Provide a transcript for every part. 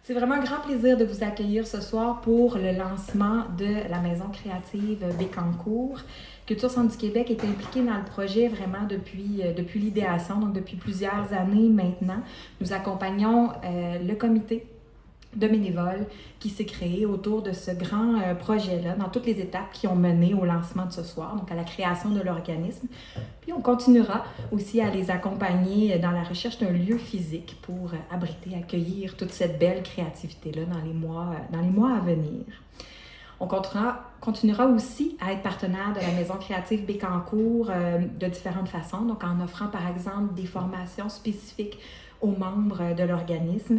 C'est vraiment un grand plaisir de vous accueillir ce soir pour le lancement de la Maison créative Bécancour. Culture Centre du Québec est impliquée dans le projet vraiment depuis l'idéation, donc depuis plusieurs années maintenant. Nous accompagnons le comité de bénévoles qui s'est créé autour de ce grand projet-là, dans toutes les étapes qui ont mené au lancement de ce soir, donc à la création de l'organisme. Puis on continuera aussi à les accompagner dans la recherche d'un lieu physique pour abriter, accueillir toute cette belle créativité-là dans les mois à venir. On continuera aussi à être partenaire de la Maison créative Bécancour de différentes façons, donc en offrant par exemple des formations spécifiques aux membres de l'organisme,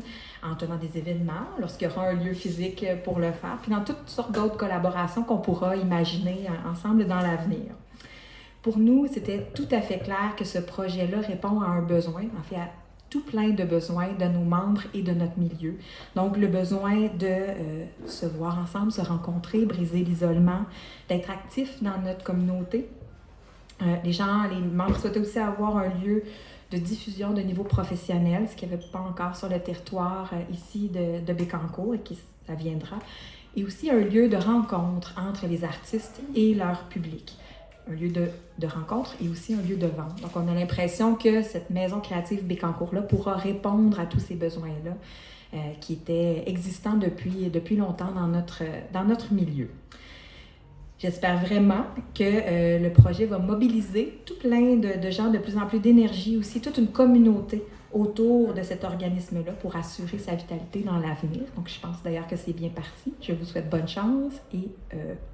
en tenant des événements, lorsqu'il y aura un lieu physique pour le faire, puis dans toutes sortes d'autres collaborations qu'on pourra imaginer ensemble dans l'avenir. Pour nous, c'était tout à fait clair que ce projet-là répond à un besoin, en fait à tout plein de besoins de nos membres et de notre milieu. Donc, le besoin de se voir ensemble, se rencontrer, briser l'isolement, d'être actifs dans notre communauté. Les membres souhaitaient aussi avoir un lieu de diffusion de niveau professionnel, ce qu'il n'y avait pas encore sur le territoire ici de Bécancour et qui ça viendra. Et aussi un lieu de rencontre entre les artistes et leur public. Un lieu de rencontre et aussi un lieu de vente. Donc, on a l'impression que cette maison créative Bécancour-là pourra répondre à tous ces besoins-là qui étaient existants depuis longtemps dans notre milieu. J'espère vraiment que le projet va mobiliser tout plein de gens, de plus en plus d'énergie aussi, toute une communauté autour de cet organisme-là pour assurer sa vitalité dans l'avenir. Donc, je pense d'ailleurs que c'est bien parti. Je vous souhaite bonne chance et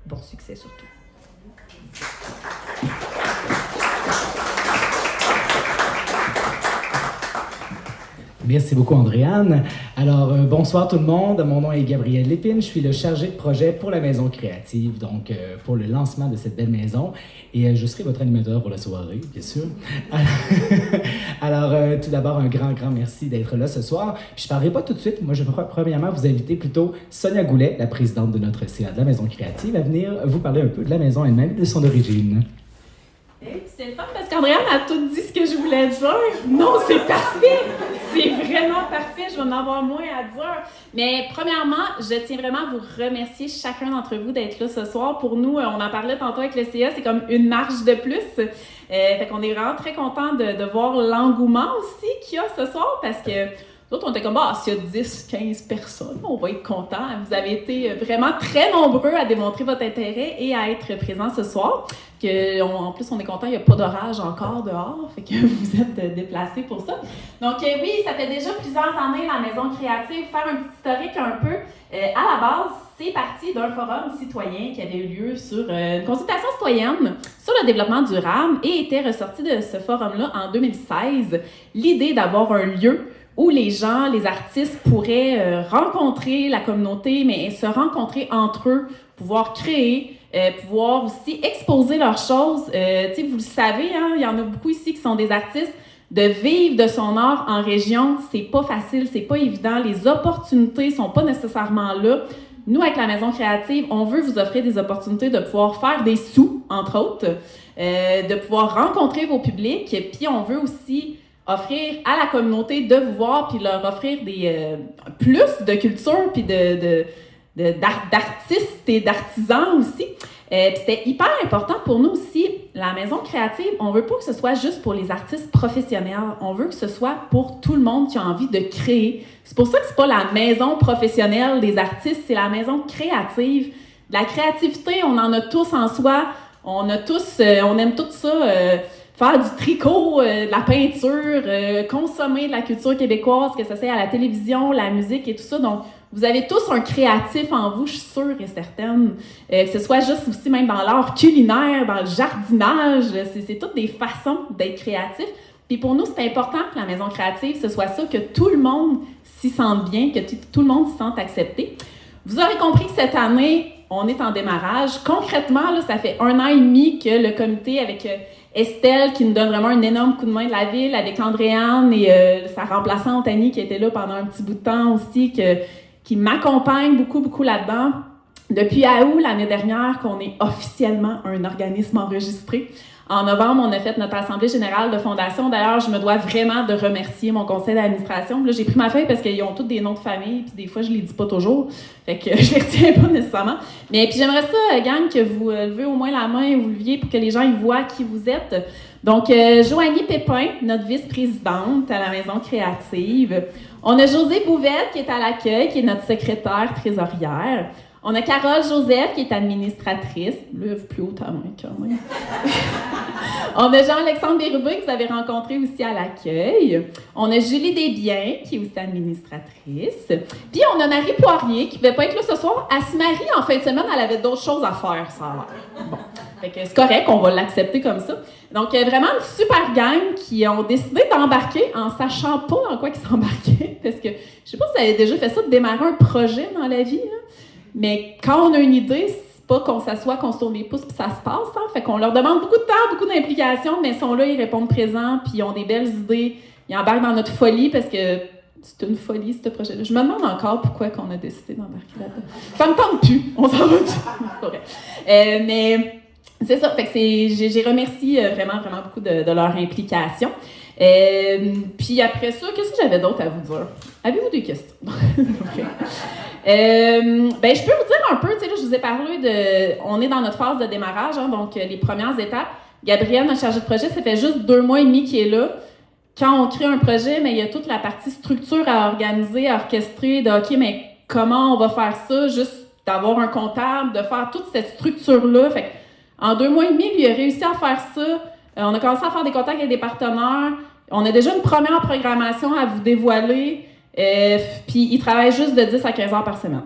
bon succès surtout. Merci beaucoup, Andréane. Alors, bonsoir tout le monde. Mon nom est Gabriel Lépine. Je suis le chargé de projet pour la Maison créative, donc pour le lancement de cette belle maison. Et je serai votre animateur pour la soirée, bien sûr. Alors, tout d'abord, un grand merci d'être là ce soir. Puis, je ne parlerai pas tout de suite. Moi, je voudrais premièrement vous inviter plutôt Sonia Goulet, la présidente de notre CA de la Maison créative, à venir vous parler un peu de la maison elle-même et de son origine. C'est le fun parce qu'Andréane a tout dit ce que je voulais dire. Non, c'est parfait! C'est vraiment parfait, je vais en avoir moins à dire. Mais premièrement, je tiens vraiment à vous remercier chacun d'entre vous d'être là ce soir. Pour nous, on en parlait tantôt avec le CA, c'est comme une marche de plus. Fait qu'on est vraiment très contents de voir l'engouement aussi qu'il y a ce soir parce que nous autres, on était comme, s'il y a 10, 15 personnes, on va être contents. Vous avez été vraiment très nombreux à démontrer votre intérêt et à être présents ce soir. En plus, on est content, il n'y a pas d'orage encore dehors, fait que vous êtes déplacés pour ça. Donc oui, ça fait déjà plusieurs années, la Maison créative, faire un petit historique un peu. À la base, c'est parti d'un forum citoyen qui avait eu lieu sur une consultation citoyenne sur le développement durable et était ressorti de ce forum-là en 2016, l'idée d'avoir un lieu où les gens, les artistes pourraient rencontrer la communauté, mais se rencontrer entre eux, pouvoir créer, pouvoir aussi exposer leurs choses. Vous le savez, hein, il y en a beaucoup ici qui sont des artistes. De vivre de son art en région, c'est pas facile, c'est pas évident. Les opportunités sont pas nécessairement là. Nous, avec la Maison créative, on veut vous offrir des opportunités de pouvoir faire des sous, entre autres, de pouvoir rencontrer vos publics, puis on veut aussi offrir à la communauté de vous voir puis leur offrir plus de culture puis d'artistes et d'artisans aussi. Puis c'était hyper important pour nous aussi. La Maison créative, on veut pas que ce soit juste pour les artistes professionnels. On veut que ce soit pour tout le monde qui a envie de créer. C'est pour ça que c'est pas la maison professionnelle des artistes, c'est la maison créative. La créativité, on en a tous en soi. On aime tout ça. Faire du tricot, de la peinture, consommer de la culture québécoise, que ça soit à la télévision, la musique et tout ça. Donc, vous avez tous un créatif en vous, je suis sûre et certaine. Que ce soit juste aussi même dans l'art culinaire, dans le jardinage, c'est toutes des façons d'être créatif. Puis pour nous, c'est important que la Maison créative, ce soit ça, que tout le monde s'y sente bien, que tout le monde s'y sente accepté. Vous aurez compris que cette année, on est en démarrage. Concrètement, là, ça fait 1 an et demi que le comité avec Estelle, qui nous donne vraiment un énorme coup de main de la ville, avec Andréane et sa remplaçante Annie, qui était là pendant un petit bout de temps aussi, qui m'accompagne beaucoup là-dedans. Depuis août l'année dernière qu'on est officiellement un organisme enregistré. En novembre, on a fait notre assemblée générale de fondation. D'ailleurs, je me dois vraiment de remercier mon conseil d'administration. Là, j'ai pris ma feuille parce qu'ils ont tous des noms de famille, puis des fois, je les dis pas toujours. Fait que je les retiens pas nécessairement. Mais puis j'aimerais ça, gang, que vous levez au moins la main et vous leviez pour que les gens y voient qui vous êtes. Donc, Joanie Pépin, notre vice-présidente à la Maison créative. On a José Bouvette, qui est à l'accueil, qui est notre secrétaire trésorière. On a Carole Joseph, qui est administratrice. Lève plus haut ta main, quand même. On a Jean-Alexandre Bérubé, que vous avez rencontré aussi à l'accueil. On a Julie Desbiens, qui est aussi administratrice. Puis on a Marie Poirier, qui ne pouvait pas être là ce soir. Elle se marie en fin de semaine, elle avait d'autres choses à faire, ça a l'air. Bon. Fait que c'est correct, on va l'accepter comme ça. Donc, vraiment une super gang qui ont décidé d'embarquer en sachant pas dans quoi ils s'embarquaient. Parce que, je sais pas si vous avez déjà fait ça, de démarrer un projet dans la vie, hein? Mais quand on a une idée, c'est pas qu'on s'assoit, qu'on se tourne les pouces puis ça se passe. Hein? Fait qu'on leur demande beaucoup de temps, beaucoup d'implication, mais ils sont là, ils répondent présents, puis ils ont des belles idées. Ils embarquent dans notre folie parce que c'est une folie, ce projet-là. Je me demande encore pourquoi on a décidé d'embarquer là-dedans. Ça me tente plus, on s'en va plus. Mais c'est ça, fait que j'ai remercié vraiment beaucoup de leur implication. Puis après ça, qu'est-ce que j'avais d'autre à vous dire? Avez-vous des questions? Okay. Je peux vous dire un peu, tu sais, là, je vous ai parlé on est dans notre phase de démarrage, hein, donc les premières étapes. Gabrielle, notre chargée de projet, ça fait juste 2 mois et demi qu'il est là. Quand on crée un projet, mais il y a toute la partie structure à organiser, à orchestrer, de OK, mais comment on va faire ça? Juste d'avoir un comptable, de faire toute cette structure-là. Fait en 2 mois et demi, lui a réussi à faire ça. On a commencé à faire des contacts avec des partenaires. On a déjà une première programmation à vous dévoiler. Puis il travaille juste de 10 à 15 heures par semaine.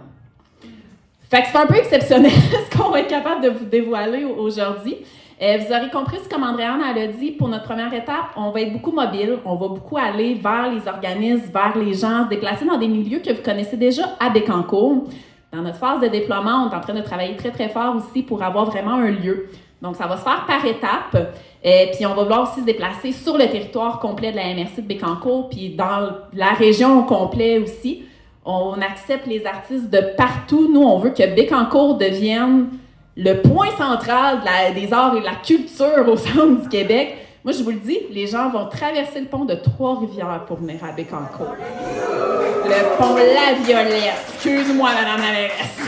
Fait que c'est un peu exceptionnel ce qu'on va être capable de vous dévoiler aujourd'hui. Vous aurez compris, comme Andréane l'a dit, pour notre première étape, on va être beaucoup mobile. On va beaucoup aller vers les organismes, vers les gens, se déplacer dans des milieux que vous connaissez déjà à Bécancour. Dans notre phase de déploiement, on est en train de travailler très fort aussi pour avoir vraiment un lieu. Donc, ça va se faire par étapes. Puis, on va vouloir aussi se déplacer sur le territoire complet de la MRC de Bécancour, puis dans la région au complet aussi. On accepte les artistes de partout. Nous, on veut que Bécancour devienne le point central des arts et de la culture au centre du Québec. Moi, je vous le dis, les gens vont traverser le pont de Trois-Rivières pour venir à Bécancour. Le pont La Violette. Excuse-moi, Madame la mairesse.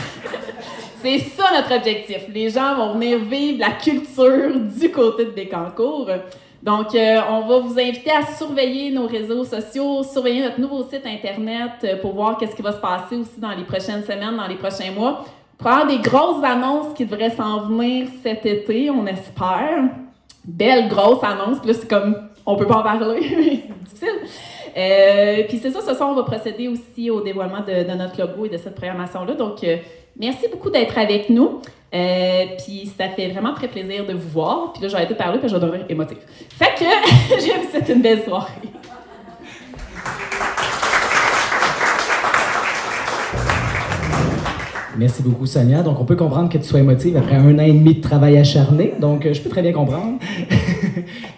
C'est ça notre objectif. Les gens vont venir vivre la culture du côté de Bécancour. Donc, on va vous inviter à surveiller nos réseaux sociaux, surveiller notre nouveau site Internet pour voir qu'est-ce qui va se passer aussi dans les prochaines semaines, dans les prochains mois. Pour avoir des grosses annonces qui devraient s'en venir cet été, on espère. Belle grosse annonce. Puis là, c'est comme, on peut pas en parler, c'est difficile. Puis c'est ça, ce soir, on va procéder aussi au dévoilement de notre logo et de cette programmation-là. Donc, merci beaucoup d'être avec nous. Puis ça fait vraiment très plaisir de vous voir. Puis là, j'ai arrêté de parler, puis je vais devenir émotive. Fait que, je vous souhaite une belle soirée. Merci beaucoup, Sonia. Donc, on peut comprendre que tu sois émotive après 1 an et demi de travail acharné. Donc, je peux très bien comprendre.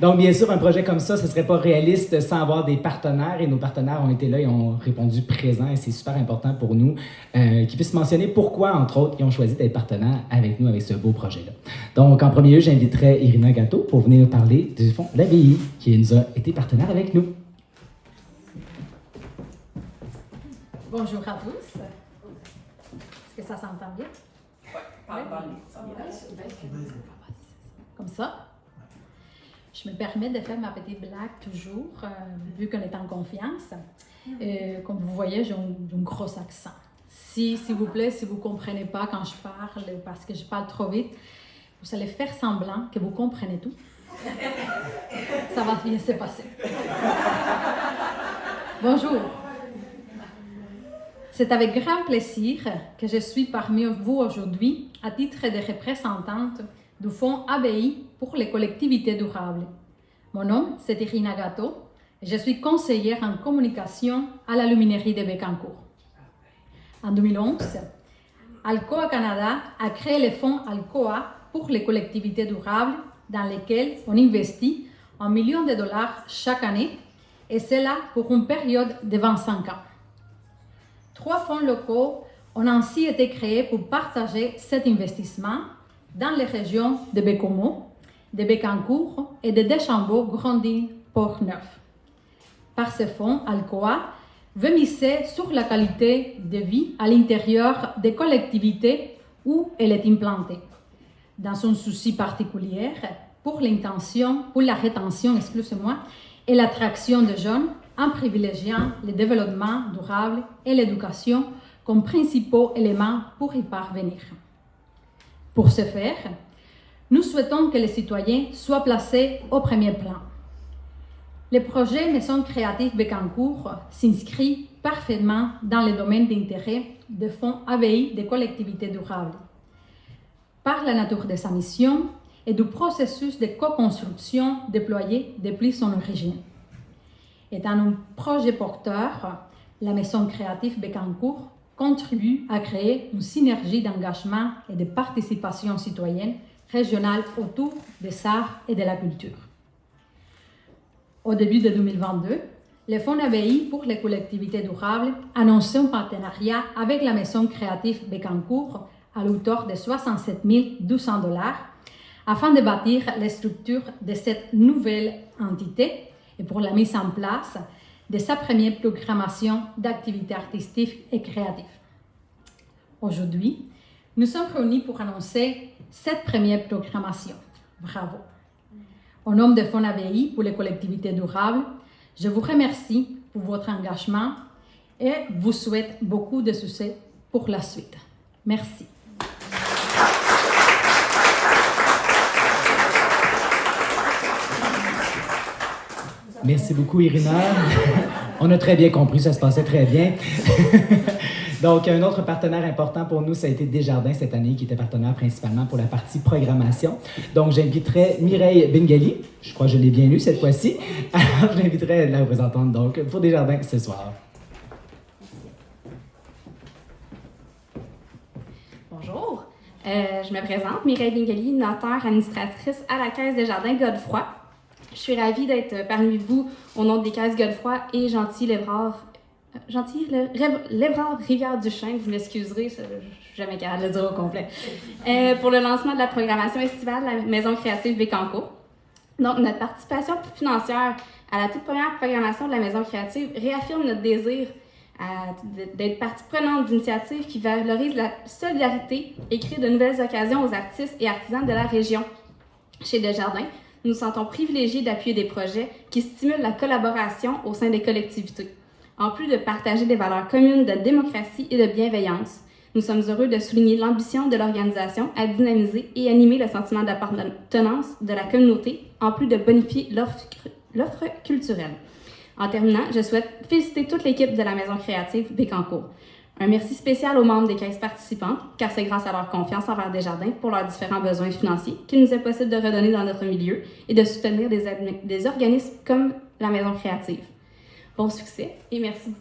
Donc, bien sûr, un projet comme ça, ce ne serait pas réaliste sans avoir des partenaires. Et nos partenaires ont été là et ont répondu présents. Et c'est super important pour nous qu'ils puissent mentionner pourquoi, entre autres, ils ont choisi d'être partenaires avec nous avec ce beau projet-là. Donc, en premier lieu, j'inviterai Irina Gatto pour venir parler du Fonds de l'ABI qui nous a été partenaire avec nous. Bonjour à tous. Est-ce que ça s'entend bien? Comme ça. Je me permets de faire ma petite blague toujours, vu qu'on est en confiance. Comme vous voyez, j'ai un gros accent. S'il vous plaît, si vous ne comprenez pas quand je parle, parce que je parle trop vite, vous allez faire semblant que vous comprenez tout. Ça va bien se passer. Bonjour. C'est avec grand plaisir que je suis parmi vous aujourd'hui à titre de représentante du Fonds ABI pour les collectivités durables. Mon nom, c'est Irina Gatto et je suis conseillère en communication à la Luminerie de Bécancour. En 2011, Alcoa Canada a créé le Fonds Alcoa pour les collectivités durables dans lequel on investit $1 million chaque année et cela pour une période de 25 ans. 3 fonds locaux ont ainsi été créés pour partager cet investissement dans les régions de Bécomo, de Bécancour et de Deschambault-Grandin-Port-Neuf. Par ce fonds, Alcoa veut miser sur la qualité de vie à l'intérieur des collectivités où elle est implantée, dans un souci particulier pour la rétention, et l'attraction de jeunes en privilégiant le développement durable et l'éducation comme principaux éléments pour y parvenir. Pour ce faire, nous souhaitons que les citoyens soient placés au premier plan. Le projet Maison créative Bécancour s'inscrit parfaitement dans le domaine d'intérêt des fonds ABI des collectivités durables, par la nature de sa mission et du processus de co-construction déployé depuis son origine. Étant un projet porteur, la Maison créative Bécancour contribue à créer une synergie d'engagement et de participation citoyenne régionale autour des arts et de la culture. Au début de 2022, le Fonds ABI pour les collectivités durables annonçait un partenariat avec la Maison créative Bécancour à l'auteur de 67 200 $ afin de bâtir les structures de cette nouvelle entité et pour la mise en place de sa première programmation d'activités artistiques et créatives. Aujourd'hui, nous sommes réunis pour annoncer cette première programmation. Bravo! Au nom de Fonds ABI pour les collectivités durables, je vous remercie pour votre engagement et vous souhaite beaucoup de succès pour la suite. Merci. Merci beaucoup, Irina. On a très bien compris, ça se passait très bien. Donc, un autre partenaire important pour nous, ça a été Desjardins cette année, qui était partenaire principalement pour la partie programmation. Donc, j'inviterai Mireille Bengali, je crois que je l'ai bien lu cette fois-ci. Alors, je l'inviterai la représentante donc, pour Desjardins ce soir. Bonjour, je me présente, Mireille Bengali, notaire administratrice à la Caisse Desjardins Godefroy. Je suis ravie d'être parmi vous au nom des Caisses Godefroy et Gentil-Lévrard Rivière-du-Chêne, vous m'excuserez, je ne suis jamais capable de le dire au complet, pour le lancement de la programmation estivale de la Maison créative Bécancour. Donc, notre participation financière à la toute première programmation de la Maison créative réaffirme notre désir d'être partie prenante d'initiatives qui valorisent la solidarité et créent de nouvelles occasions aux artistes et artisans de la région. Chez Desjardins, nous nous sentons privilégiés d'appuyer des projets qui stimulent la collaboration au sein des collectivités. En plus de partager des valeurs communes de démocratie et de bienveillance, nous sommes heureux de souligner l'ambition de l'organisation à dynamiser et animer le sentiment d'appartenance de la communauté, en plus de bonifier l'offre culturelle. En terminant, je souhaite féliciter toute l'équipe de la Maison créative Bécancour. Un merci spécial aux membres des caisses participantes, car c'est grâce à leur confiance envers Desjardins pour leurs différents besoins financiers qu'il nous est possible de redonner dans notre milieu et de soutenir des organismes comme la Maison créative. Bon succès et merci.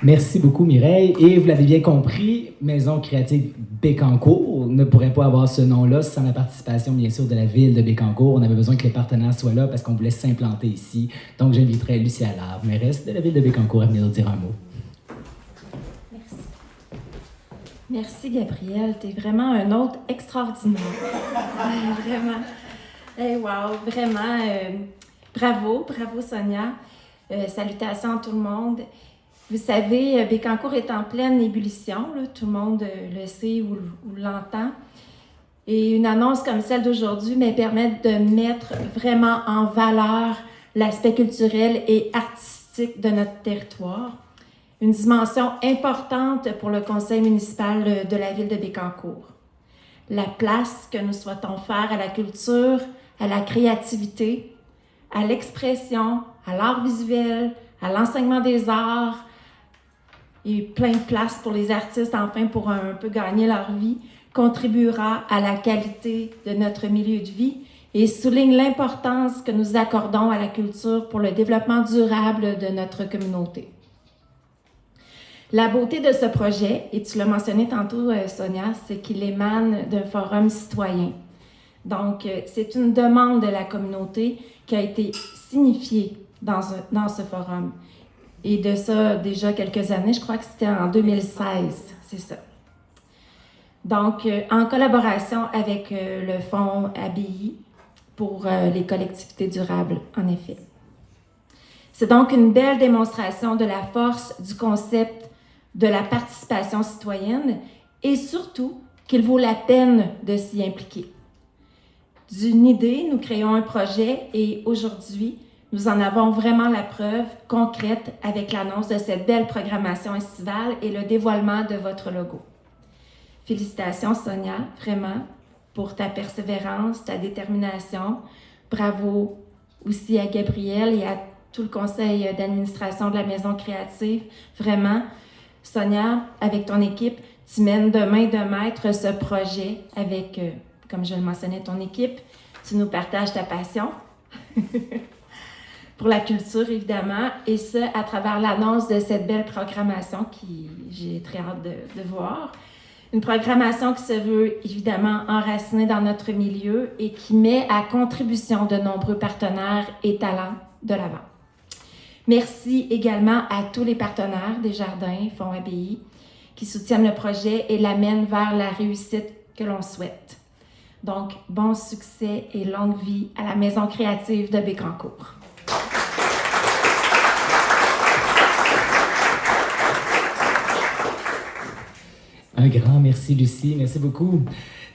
Merci beaucoup, Mireille. Et vous l'avez bien compris, Maison créative Bécancour ne pourrait pas avoir ce nom-là sans la participation, bien sûr, de la ville de Bécancour. On avait besoin que les partenaires soient là parce qu'on voulait s'implanter ici. Donc, j'inviterai Lucie Allard, mairesse de la ville de Bécancour, à venir nous dire un mot. Merci. Merci, Gabrielle. Tu es vraiment un hôte extraordinaire. Vraiment. Wow, vraiment. Bravo, Sonia. Salutations à tout le monde. Vous savez, Bécancour est en pleine ébullition, là, tout le monde le sait ou l'entend. Et une annonce comme celle d'aujourd'hui me permet de mettre vraiment en valeur l'aspect culturel et artistique de notre territoire. Une dimension importante pour le conseil municipal de la ville de Bécancour. La place que nous souhaitons faire à la culture, à la créativité, à l'expression, à l'art visuel, à l'enseignement des arts, et plein de place pour les artistes, enfin, pour un peu gagner leur vie, contribuera à la qualité de notre milieu de vie et souligne l'importance que nous accordons à la culture pour le développement durable de notre communauté. La beauté de ce projet, et tu l'as mentionné tantôt, Sonia, c'est qu'il émane d'un forum citoyen. Donc, c'est une demande de la communauté qui a été signifiée dans ce forum. Et de ça, déjà quelques années, je crois que c'était en 2016, c'est ça. Donc, en collaboration avec le Fonds ABI pour les collectivités durables, en effet. C'est donc une belle démonstration de la force du concept de la participation citoyenne et surtout qu'il vaut la peine de s'y impliquer. D'une idée, nous créons un projet et aujourd'hui, nous en avons vraiment la preuve concrète avec l'annonce de cette belle programmation estivale et le dévoilement de votre logo. Félicitations Sonia, vraiment, pour ta persévérance, ta détermination. Bravo aussi à Gabrielle et à tout le conseil d'administration de la Maison créative. Vraiment, Sonia, avec ton équipe, tu mènes de main de maître ce projet avec, comme je le mentionnais, ton équipe. Tu nous partages ta passion pour la culture, évidemment, et ce, à travers l'annonce de cette belle programmation qui j'ai très hâte de voir. Une programmation qui se veut évidemment enracinée dans notre milieu et qui met à contribution de nombreux partenaires et talents de l'avant. Merci également à tous les partenaires des Jardins, Fonds ABI, qui soutiennent le projet et l'amènent vers la réussite que l'on souhaite. Donc, bon succès et longue vie à la Maison créative de Bécancour. Un grand merci, Lucie. Merci beaucoup.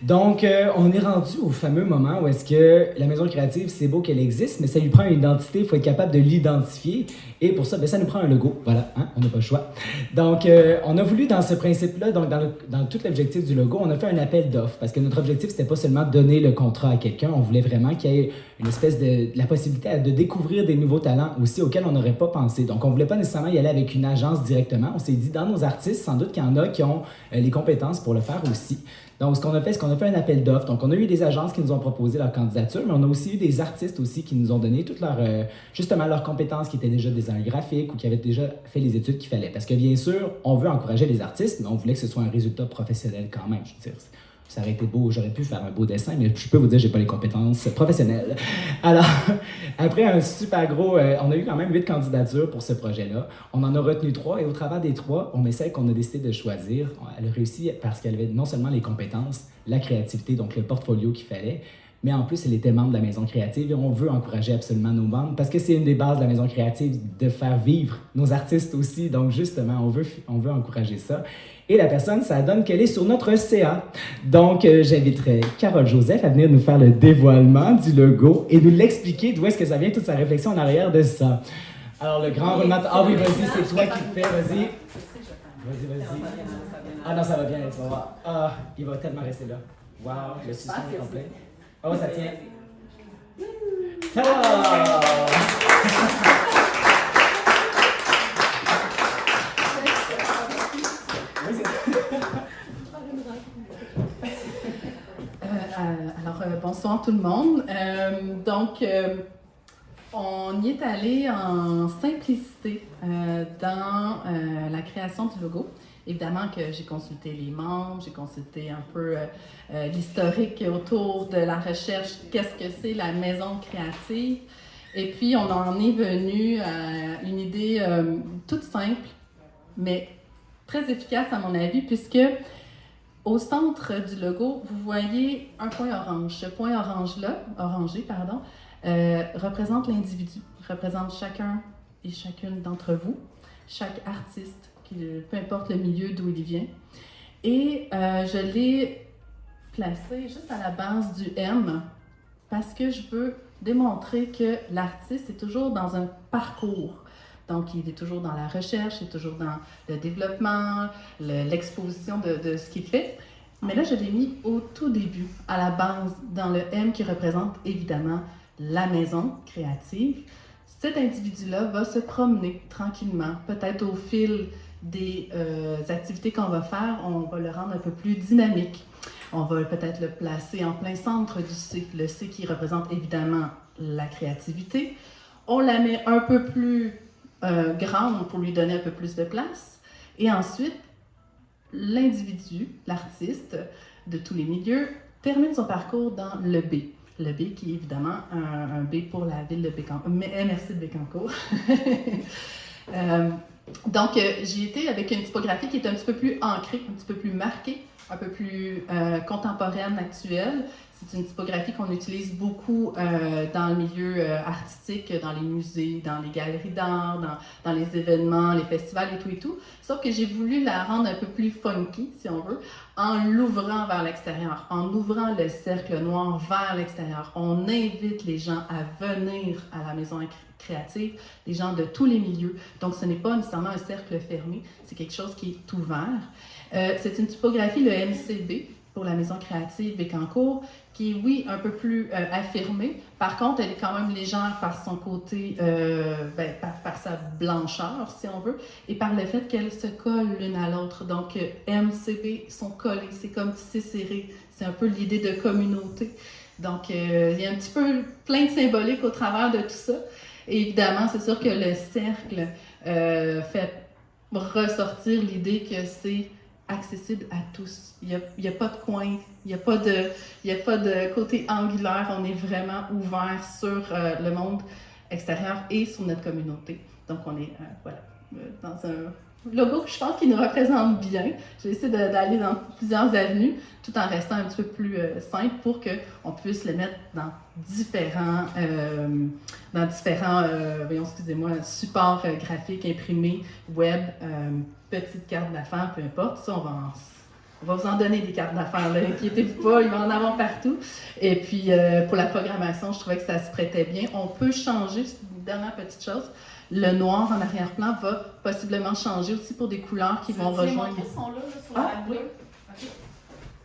Donc, on est rendu au fameux moment où est-ce que la Maison créative, c'est beau qu'elle existe, mais ça lui prend une identité, il faut être capable de l'identifier. Et pour ça, ça nous prend un logo. Voilà, hein, on n'a pas le choix. Donc, on a voulu, dans ce principe-là, donc dans tout l'objectif du logo, on a fait un appel d'offres. Parce que notre objectif, c'était pas seulement de donner le contrat à quelqu'un, on voulait vraiment qu'il y ait une espèce de la possibilité de découvrir des nouveaux talents aussi auxquels on n'aurait pas pensé. Donc, on voulait pas nécessairement y aller avec une agence directement. On s'est dit, dans nos artistes, sans doute qu'il y en a qui ont les compétences pour le faire aussi. Donc, ce qu'on a fait, c'est qu'on a fait un appel d'offres. Donc, on a eu des agences qui nous ont proposé leur candidature, mais on a aussi eu des artistes aussi qui nous ont donné toutes justement leurs compétences, qui étaient déjà designers graphiques ou qui avaient déjà fait les études qu'il fallait. Parce que bien sûr, on veut encourager les artistes, mais on voulait que ce soit un résultat professionnel quand même. Je veux dire, ça aurait été beau, j'aurais pu faire un beau dessin, mais je peux vous dire, j'ai pas les compétences professionnelles. Alors, après un super gros, on a eu quand même 8 candidatures pour ce projet-là. On en a retenu 3 et au travers des 3, on met celle qu'on a décidé de choisir. Elle a réussi parce qu'elle avait non seulement les compétences, la créativité, donc le portfolio qu'il fallait, mais en plus, elle était membre de la Maison créative et on veut encourager absolument nos membres parce que c'est une des bases de la Maison créative de faire vivre nos artistes aussi. Donc, justement, on veut encourager ça. Et la personne, ça donne qu'elle est sur notre CA. Donc, j'inviterai Carole Joseph à venir nous faire le dévoilement du logo et nous l'expliquer d'où est-ce que ça vient, toute sa réflexion en arrière de ça. Alors, le grand roulement... Ah oui, vas-y, c'est toi qui le fais, vas-y. Vas-y. Ah non, ça va bien, tu vas voir. Ah, il va tellement rester là. Wow, le suspense est complet. Oh, ça tient. Ta-da! Bonsoir tout le monde. On y est allé en simplicité dans la création du logo. Évidemment que j'ai consulté les membres, j'ai consulté un peu l'historique autour de la recherche, qu'est-ce que c'est la maison créative. Et puis, on en est venu à une idée toute simple, mais très efficace à mon avis, puisque au centre du logo, vous voyez un point orange. Ce point orangé, représente l'individu, représente chacun et chacune d'entre vous, chaque artiste, peu importe le milieu d'où il vient. Et je l'ai placé juste à la base du M parce que je veux démontrer que l'artiste est toujours dans un parcours. Donc, il est toujours dans la recherche, il est toujours dans le développement, l'exposition de ce qu'il fait. Mais là, je l'ai mis au tout début, à la base, dans le M qui représente évidemment la maison créative. Cet individu-là va se promener tranquillement, peut-être au fil des activités qu'on va faire, on va le rendre un peu plus dynamique. On va peut-être le placer en plein centre du C, le C qui représente évidemment la créativité. On la met un peu plus grande pour lui donner un peu plus de place. Et ensuite, l'individu, l'artiste de tous les milieux, termine son parcours dans le B. Le B qui est évidemment un B pour la ville de Bécancour, MRC de Bécancour. Donc, j'ai été avec une typographie qui est un petit peu plus ancrée, un petit peu plus marquée, un peu plus contemporaine, actuelle. C'est une typographie qu'on utilise beaucoup dans le milieu artistique, dans les musées, dans les galeries d'art, dans les événements, les festivals et tout et tout. Sauf que j'ai voulu la rendre un peu plus funky, si on veut, en l'ouvrant vers l'extérieur, en ouvrant le cercle noir vers l'extérieur. On invite les gens à venir à la maison créative, les gens de tous les milieux. Donc, ce n'est pas nécessairement un cercle fermé, c'est quelque chose qui est ouvert. C'est une typographie, le MCB, pour la maison créative Bécancour, qui est, oui, un peu plus affirmée. Par contre, elle est quand même légère par son côté, par sa blancheur, si on veut, et par le fait qu'elles se collent l'une à l'autre. Donc, MCB sont collées, c'est comme tissé serré. C'est un peu l'idée de communauté. Donc, il y a un petit peu plein de symbolique au travers de tout ça. Et évidemment, c'est sûr que le cercle fait ressortir l'idée que c'est accessible à tous. Il y a pas de coin, il n'y a pas de côté angulaire. On est vraiment ouvert sur le monde extérieur et sur notre communauté. Donc, on est dans un logo que je pense qui nous représente bien. J'ai essayé d'aller dans plusieurs avenues tout en restant un petit peu plus simple pour qu'on puisse le mettre dans différents supports graphiques, imprimés, web, petites cartes d'affaires, peu importe. Ça, on va vous en donner des cartes d'affaires, là, inquiétez-vous pas, il va en avoir partout. Et puis, pour la programmation, je trouvais que ça se prêtait bien. On peut changer, c'est une dernière petite chose, le noir en arrière-plan va possiblement changer aussi pour des couleurs qui vont rejoindre. Ils sont là, sur la bleue. OK.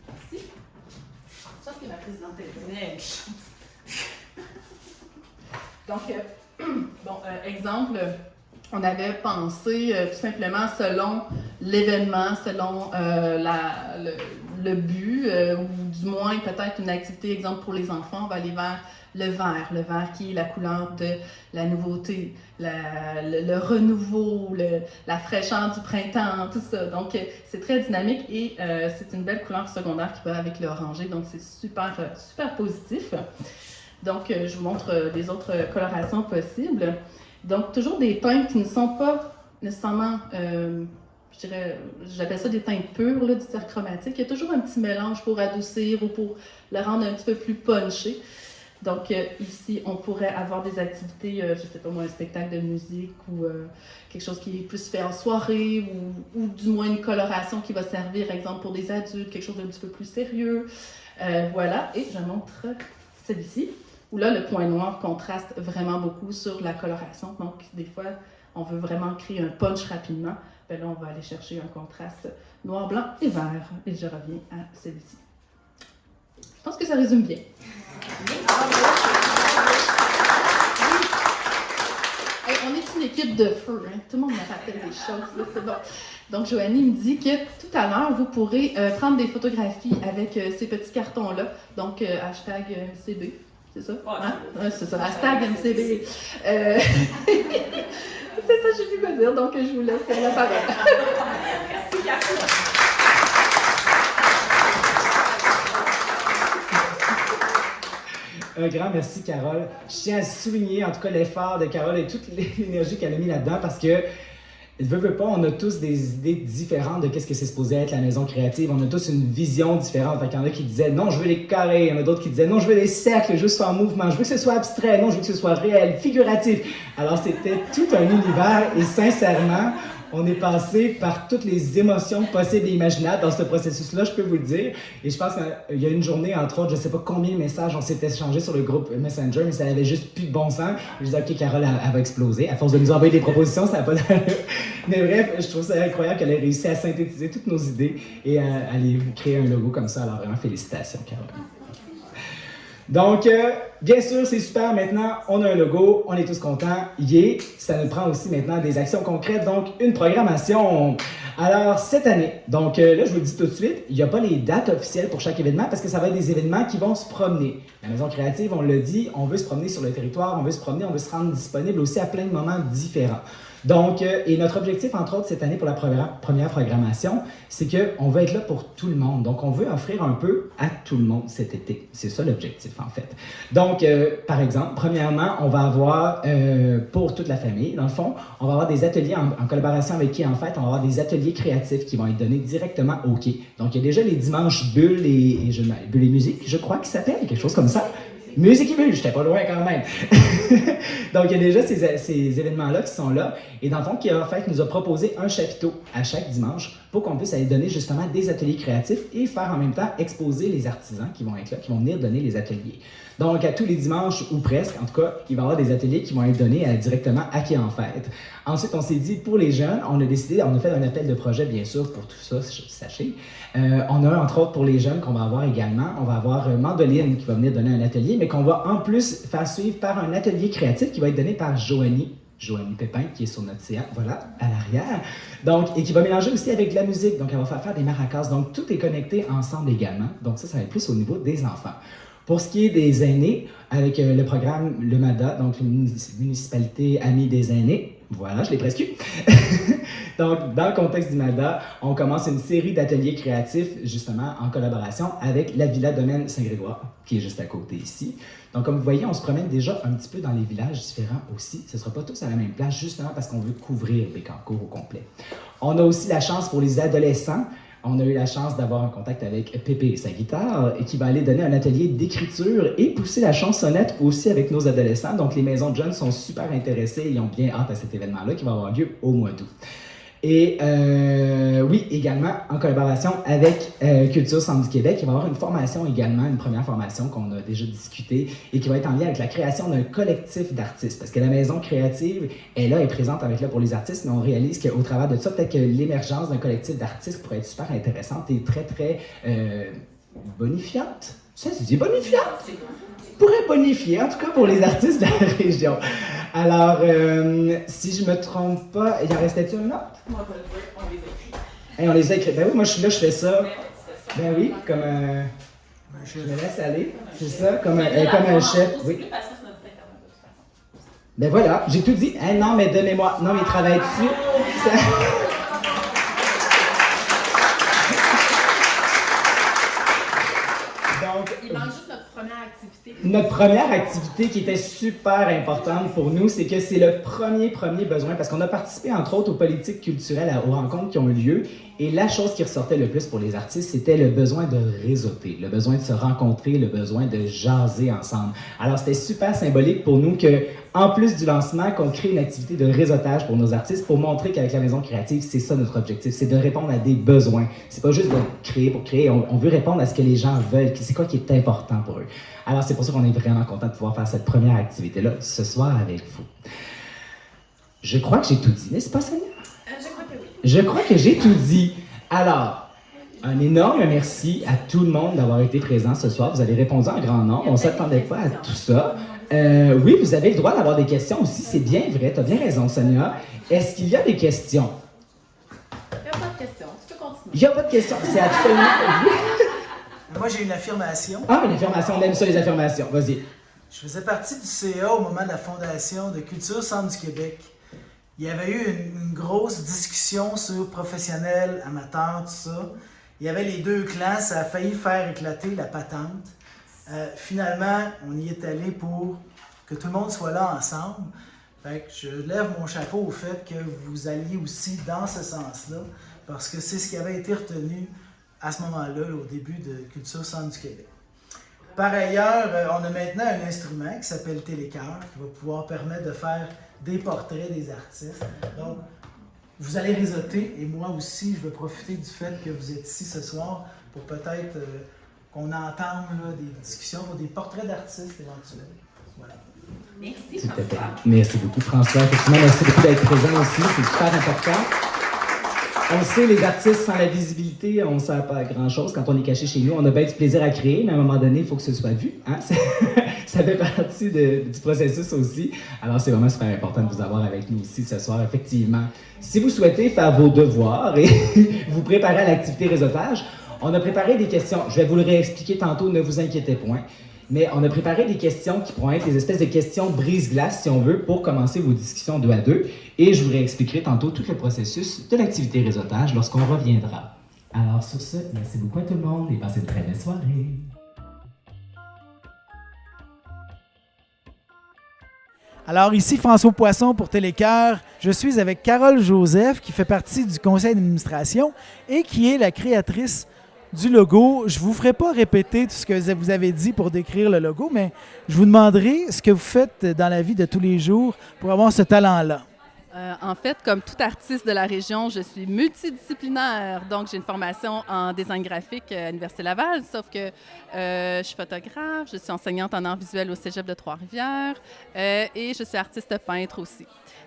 Merci. Ça, c'est ma présidente téléphonique. Donc, exemple, on avait pensé tout simplement selon l'événement, selon le but, ou du moins peut-être une activité, exemple pour les enfants, on va aller vers le vert qui est la couleur de la nouveauté, le renouveau, la fraîcheur du printemps, tout ça. Donc, c'est très dynamique et c'est une belle couleur secondaire qui va avec l'orangé, donc c'est super, super positif. Donc, je vous montre les autres colorations possibles. Donc, toujours des teintes qui ne sont pas nécessairement, j'appelle ça des teintes pures, là, du cercle chromatique. Il y a toujours un petit mélange pour adoucir ou pour le rendre un petit peu plus punché. Donc, ici, on pourrait avoir des activités, je ne sais pas moi, un spectacle de musique ou quelque chose qui est plus fait en soirée ou du moins une coloration qui va servir, exemple, pour des adultes, quelque chose d'un petit peu plus sérieux. Voilà, et je montre celui-ci, où là, le point noir contraste vraiment beaucoup sur la coloration. Donc, des fois, on veut vraiment créer un punch rapidement. Bien là, on va aller chercher un contraste noir, blanc et vert. Et je reviens à celui-ci. Je pense que ça résume bien. Hey, on est une équipe de feu, hein? Tout le monde me rappelle des choses, là, c'est bon. Donc, Joanie me dit que tout à l'heure, vous pourrez prendre des photographies avec ces petits cartons-là. Donc, hashtag MCB, c'est ça? Hein? Ouais, c'est ça, hashtag MCB. C'est ça, je sais pas dire, donc je vous laisse la parole. Merci, Catherine. Un grand merci, Carole. Je tiens à souligner, en tout cas, l'effort de Carole et toute l'énergie qu'elle a mis là-dedans parce que, veut pas, on a tous des idées différentes de qu'est-ce que c'est supposé être la maison créative. On a tous une vision différente. Fait qu'il y en a qui disaient non, je veux les carrés. Il y en a d'autres qui disaient non, je veux des cercles, je veux que ce soit en mouvement, je veux que ce soit abstrait, non, je veux que ce soit réel, figuratif. Alors, c'était tout un univers et sincèrement, on est passé par toutes les émotions possibles et imaginables dans ce processus-là, je peux vous le dire. Et je pense qu'il y a une journée, entre autres, je ne sais pas combien de messages on s'est échangés sur le groupe Messenger, mais ça n'avait juste plus de bon sens. Je disais, OK, Carole, elle va exploser. À force de nous envoyer des propositions, ça n'a pas d'allure. Mais bref, je trouve ça incroyable qu'elle ait réussi à synthétiser toutes nos idées et à aller créer un logo comme ça. Alors vraiment, félicitations, Carole. Donc, bien sûr, c'est super. Maintenant, on a un logo, on est tous contents. Yeah! Ça nous prend aussi maintenant des actions concrètes, donc une programmation. Alors, cette année, donc là, je vous le dis tout de suite, il n'y a pas les dates officielles pour chaque événement parce que ça va être des événements qui vont se promener. La Maison créative, on l'a dit, on veut se promener sur le territoire, on veut se promener, on veut se rendre disponible aussi à plein de moments différents. Donc, et notre objectif, entre autres, cette année pour la première programmation, c'est qu'on veut être là pour tout le monde. Donc, on veut offrir un peu à tout le monde cet été. C'est ça l'objectif, en fait. Donc, par exemple, premièrement, on va avoir, pour toute la famille, dans le fond, on va avoir des ateliers en collaboration avec qui, en fait, on va avoir des ateliers créatifs qui vont être donnés directement au quai. Donc, il y a déjà les dimanches bulles bulles et musique, je crois qu'ils s'appellent, quelque chose comme ça. Musique et bulles, j'étais pas loin quand même. Donc, il y a déjà ces événements-là qui sont là. Et dans le fond, qui en fait nous a proposé un chapiteau à chaque dimanche pour qu'on puisse aller donner justement des ateliers créatifs et faire en même temps exposer les artisans qui vont être là, qui vont venir donner les ateliers. Donc, à tous les dimanches, ou presque, en tout cas, il va y avoir des ateliers qui vont être donnés directement à Quai en Fête. Ensuite, on s'est dit, pour les jeunes, on a fait un appel de projet, bien sûr, pour tout ça, sachez. On a, entre autres, pour les jeunes qu'on va avoir également, on va avoir Mandoline qui va venir donner un atelier, mais qu'on va en plus faire suivre par un atelier créatif qui va être donné par Joanie Pépin, qui est sur notre CA, voilà, à l'arrière. Donc, et qui va mélanger aussi avec de la musique. Donc, elle va faire des maracas. Donc, tout est connecté ensemble également. Donc, ça va être plus au niveau des enfants. Pour ce qui est des aînés, avec le programme Le MADA, donc la municipalité amie des aînés, voilà, je l'ai presque eu. Donc, dans le contexte du MADA, on commence une série d'ateliers créatifs, justement, en collaboration avec la Villa Domaine Saint-Grégoire, qui est juste à côté ici. Donc, comme vous voyez, on se promène déjà un petit peu dans les villages différents aussi. Ce ne sera pas tous à la même place, justement parce qu'on veut couvrir Bécancour au complet. On a aussi la chance pour les adolescents. On a eu la chance d'avoir un contact avec Pépé et sa guitare, et qui va aller donner un atelier d'écriture et pousser la chansonnette aussi avec nos adolescents. Donc, les maisons de jeunes sont super intéressées et ils ont bien hâte à cet événement-là qui va avoir lieu au mois d'août. Et oui, également, en collaboration avec Culture Centre du Québec, il va y avoir une formation également, une première formation qu'on a déjà discutée et qui va être en lien avec la création d'un collectif d'artistes. Parce que la maison créative est présente avec là pour les artistes, mais on réalise qu'au travers de ça, peut-être que l'émergence d'un collectif d'artistes pourrait être super intéressante et très, très bonifiante. Ça, c'est dit bonifiante? Pourrait bonifier, en tout cas pour les artistes de la région. Alors, si je me trompe pas, il en restait-tu une autre? On va pas le dire, on les écrit. Hey, on les a écrits. Ben oui, moi je suis là, je fais ça. Ben oui, comme je me laisse aller. C'est ça, comme un chef. Oui. Ben voilà, j'ai tout dit. Hey, non, mais donnez-moi. Non, mais il travaille dessus. Ça... Donc, il manque juste notre première activité. Notre première activité qui était super importante pour nous, c'est que c'est le premier besoin, parce qu'on a participé entre autres aux politiques culturelles, aux rencontres qui ont eu lieu, et la chose qui ressortait le plus pour les artistes, c'était le besoin de réseauter, le besoin de se rencontrer, le besoin de jaser ensemble. Alors c'était super symbolique pour nous que, en plus du lancement, qu'on crée une activité de réseautage pour nos artistes, pour montrer qu'avec la Maison créative, c'est ça notre objectif, c'est de répondre à des besoins. C'est pas juste de créer pour créer, on veut répondre à ce que les gens veulent, c'est quoi qui est important pour eux. Alors c'est pour ça qu'on est vraiment content de pouvoir faire cette première activité-là ce soir avec vous. Je crois que j'ai tout dit, n'est-ce pas, Sonia? Je crois que oui. Je crois que j'ai tout dit. Alors, un énorme merci à tout le monde d'avoir été présent ce soir. Vous avez répondu en grand nombre. On ne s'attendait pas à tout ça. Oui, vous avez le droit d'avoir des questions aussi. C'est bien vrai. Tu as bien raison, Sonia. Est-ce qu'il y a des questions? Il n'y a pas de questions. Tu peux continuer. Il n'y a pas de questions. C'est absolument... Moi, j'ai une affirmation. Ah, une affirmation. On aime ça, les affirmations. Vas-y. Je faisais partie du CA au moment de la fondation de Culture Centre du Québec. Il y avait eu une grosse discussion sur professionnels, amateurs, tout ça. Il y avait les deux clans, ça a failli faire éclater la patente. Finalement, on y est allé pour que tout le monde soit là ensemble. Fait que je lève mon chapeau au fait que vous alliez aussi dans ce sens-là, parce que c'est ce qui avait été retenu à ce moment-là, au début de Culture Centre du Québec. Par ailleurs, on a maintenant un instrument qui s'appelle Télécœur, qui va pouvoir permettre de faire des portraits des artistes. Donc, vous allez réseauter, et moi aussi, je vais profiter du fait que vous êtes ici ce soir pour peut-être qu'on entende là, des discussions pour des portraits d'artistes éventuels. Voilà. Merci, Tout à fait. François. Merci beaucoup, François. Effectivement, merci beaucoup d'être présent aussi. C'est super important. On le sait, les artistes, sans la visibilité, on ne sert pas à grand-chose. Quand on est caché chez nous, on a bien du plaisir à créer, mais à un moment donné, il faut que ce soit vu. Hein? Ça fait partie du processus aussi. Alors, c'est vraiment super important de vous avoir avec nous aussi ce soir, effectivement. Si vous souhaitez faire vos devoirs et vous préparer à l'activité réseautage, on a préparé des questions. Je vais vous le réexpliquer tantôt, ne vous inquiétez point. Mais on a préparé des questions qui pourront être des espèces de questions brise-glace, si on veut, pour commencer vos discussions 2 à 2. Et je vous réexpliquerai tantôt tout le processus de l'activité réseautage lorsqu'on reviendra. Alors sur ce, merci beaucoup à tout le monde et passez une très belle soirée. Alors ici François Poisson pour Télécœur. Je suis avec Carole Joseph qui fait partie du conseil d'administration et qui est la créatrice du logo. Je ne vous ferai pas répéter tout ce que vous avez dit pour décrire le logo, mais je vous demanderai ce que vous faites dans la vie de tous les jours pour avoir ce talent-là. En fait, comme tout artiste de la région, je suis multidisciplinaire. Donc, j'ai une formation en design graphique à l'Université Laval, sauf que je suis photographe, je suis enseignante en arts visuels au Cégep de Trois-Rivières et je suis artiste peintre aussi.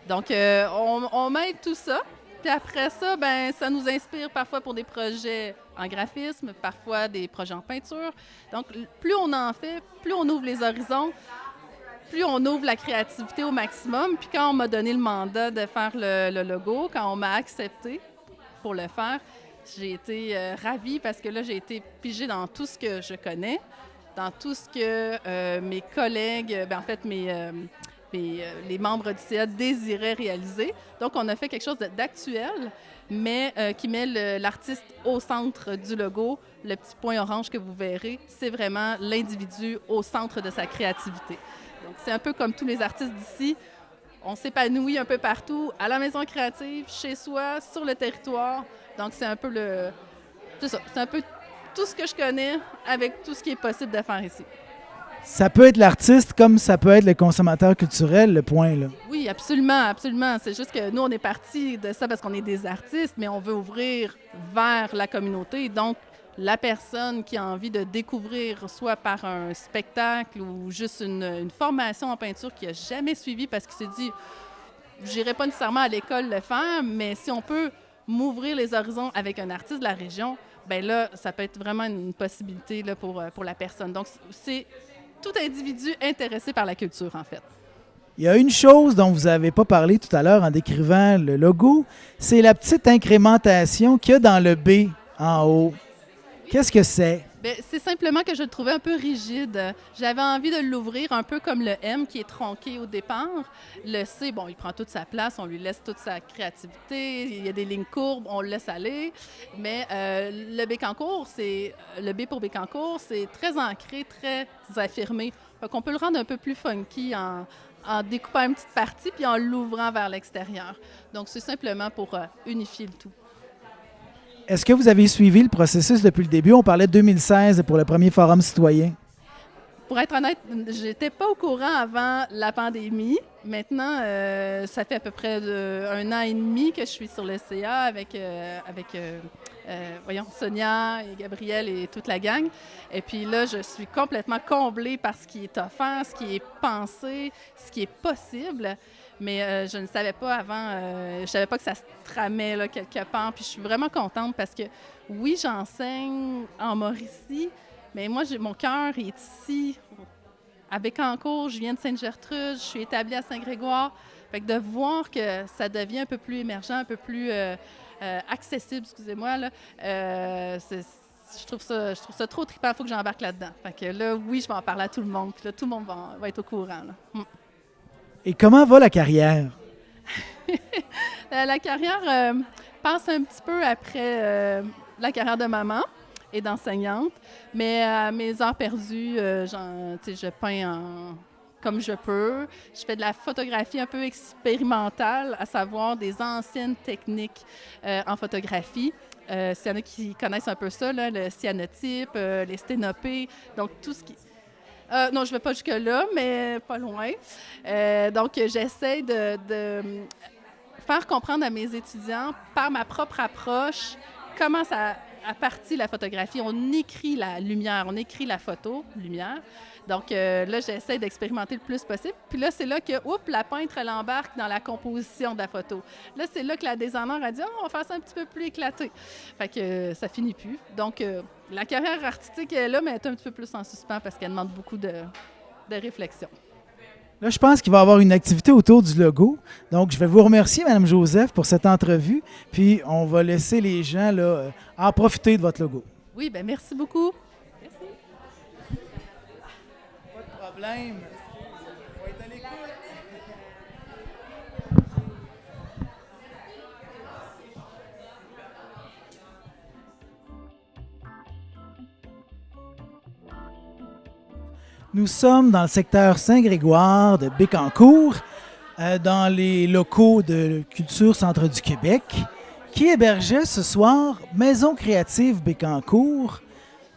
Donc, on mêle tout ça. Puis après ça, ben, ça nous inspire parfois pour des projets en graphisme, parfois des projets en peinture. Donc, plus on en fait, plus on ouvre les horizons, plus on ouvre la créativité au maximum. Puis quand on m'a donné le mandat de faire le logo, quand on m'a accepté pour le faire, j'ai été ravie parce que là, j'ai été pigée dans tout ce que je connais, dans tout ce que mes collègues, ben, en fait, les membres du CA désiraient réaliser. Donc, on a fait quelque chose d'actuel, mais qui met l'artiste au centre du logo. Le petit point orange que vous verrez, c'est vraiment l'individu au centre de sa créativité. Donc, c'est un peu comme tous les artistes d'ici. On s'épanouit un peu partout, à la maison créative, chez soi, sur le territoire. Donc, c'est un peu c'est ça. C'est un peu tout ce que je connais avec tout ce qui est possible de faire ici. Ça peut être l'artiste comme ça peut être le consommateur culturel, le point, là. Oui, absolument, absolument. C'est juste que nous, on est partis de ça parce qu'on est des artistes, mais on veut ouvrir vers la communauté. Donc, la personne qui a envie de découvrir, soit par un spectacle ou juste une formation en peinture qu'il n'a jamais suivie parce qu'il s'est dit « j'irai pas nécessairement à l'école le faire, mais si on peut m'ouvrir les horizons avec un artiste de la région, ben là, ça peut être vraiment une possibilité là, pour la personne. » Donc, c'est tout individu intéressé par la culture, en fait. Il y a une chose dont vous n'avez pas parlé tout à l'heure en décrivant le logo, c'est la petite incrémentation qu'il y a dans le B en haut. Qu'est-ce que c'est? Bien, c'est simplement que je le trouvais un peu rigide. J'avais envie de l'ouvrir un peu comme le M qui est tronqué au départ. Le C, bon, il prend toute sa place, on lui laisse toute sa créativité. Il y a des lignes courbes, on le laisse aller. Mais le Bécancour, le B pour Bécancour, c'est très ancré, très affirmé. Fait qu'on peut le rendre un peu plus funky en découpant une petite partie puis en l'ouvrant vers l'extérieur. Donc, c'est simplement pour unifier le tout. Est-ce que vous avez suivi le processus depuis le début? On parlait de 2016 pour le premier forum citoyen. Pour être honnête, j'étais pas au courant avant la pandémie. Maintenant, ça fait à peu près 1 an et demi que je suis sur le CA avec Sonia et Gabriel et toute la gang. Et puis là, je suis complètement comblée par ce qui est offert, ce qui est pensé, ce qui est possible. Mais je ne savais pas avant, je ne savais pas que ça se tramait là, quelque part. Puis je suis vraiment contente parce que, oui, j'enseigne en Mauricie, mais moi, mon cœur est ici, à Bécancour. Je viens de Sainte-Gertrude, je suis établie à Saint-Grégoire. Fait que de voir que ça devient un peu plus émergent, un peu plus accessible, excusez-moi, là, je trouve ça trop trippant, il faut que j'embarque là-dedans. Fait que là, oui, je vais en parler à tout le monde, puis là, tout le monde va être au courant. Là. Et comment va la carrière? La carrière passe un petit peu après la carrière de maman et d'enseignante, mais mes heures perdues, je peins comme je peux. Je fais de la photographie un peu expérimentale, à savoir des anciennes techniques en photographie. S'il y en a qui connaissent un peu ça, là, le cyanotype, les sténopées, donc tout ce qui... non, je ne vais pas jusque-là, mais pas loin. Donc, j'essaie de faire comprendre à mes étudiants, par ma propre approche, comment ça a parti la photographie. On écrit la lumière, on écrit la photo, lumière. Donc, là, j'essaie d'expérimenter le plus possible. Puis là, c'est là que, la peintre, elle embarque dans la composition de la photo. Là, c'est là que la designer a dit « on va faire ça un petit peu plus éclaté ». Fait que ça finit plus. Donc, la carrière artistique est là, mais elle est un petit peu plus en suspens parce qu'elle demande beaucoup de réflexion. Là, je pense qu'il va y avoir une activité autour du logo. Donc, je vais vous remercier, Mme Joseph, pour cette entrevue. Puis, on va laisser les gens là, en profiter de votre logo. Oui, bien, merci beaucoup. problème. Faut être à l'écoute. Nous sommes dans le secteur Saint-Grégoire de Bécancour, dans les locaux de Culture Centre du Québec, qui hébergeait ce soir Maison créative Bécancour,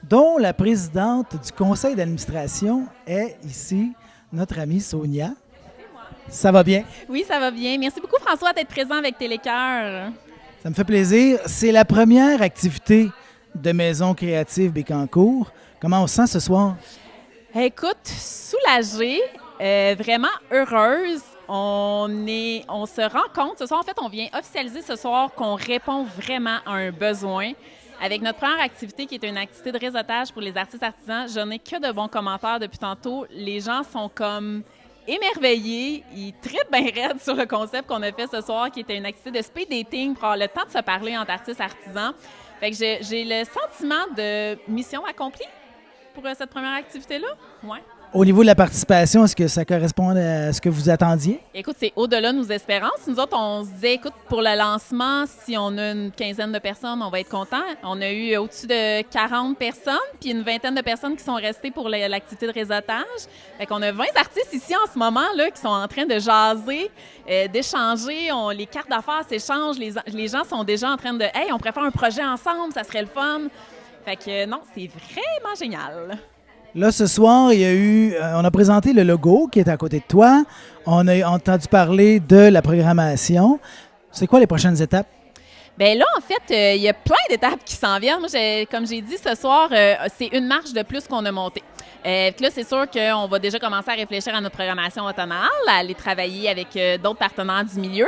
dont la présidente du conseil d'administration est ici, notre amie Sonia. Ça va bien? Oui, ça va bien. Merci beaucoup, François, d'être présent avec Télécœur. Ça me fait plaisir. C'est la première activité de Maison créative Bécancour. Comment on se sent ce soir? Écoute, soulagée, vraiment heureuse. On se rend compte, ce soir, en fait, on vient officialiser ce soir qu'on répond vraiment à un besoin. Avec notre première activité, qui est une activité de réseautage pour les artistes artisans, je n'ai que de bons commentaires depuis tantôt. Les gens sont comme émerveillés. Ils trippent bien raide sur le concept qu'on a fait ce soir, qui était une activité de speed dating pour avoir le temps de se parler entre artistes artisans. Fait que j'ai le sentiment de mission accomplie pour cette première activité-là. Ouais. Au niveau de la participation, est-ce que ça correspond à ce que vous attendiez? Écoute, c'est au-delà de nos espérances. Nous autres, on se disait, écoute, pour le lancement, si on a une quinzaine de personnes, on va être content. On a eu au-dessus de 40 personnes, puis une vingtaine de personnes qui sont restées pour l'activité de réseautage. Fait qu'on a 20 artistes ici en ce moment là qui sont en train de jaser, d'échanger. Les cartes d'affaires s'échangent. Les gens sont déjà en train de « Hey, on pourrait faire un projet ensemble, ça serait le fun! » Fait que non, c'est vraiment génial. Là, ce soir, il y a eu, on a présenté le logo qui est à côté de toi. On a entendu parler de la programmation. C'est quoi les prochaines étapes? Bien là, en fait, il y a plein d'étapes qui s'en viennent. Moi, comme j'ai dit ce soir, c'est une marche de plus qu'on a montée. Là, c'est sûr qu'on va déjà commencer à réfléchir à notre programmation automnale, à aller travailler avec d'autres partenaires du milieu.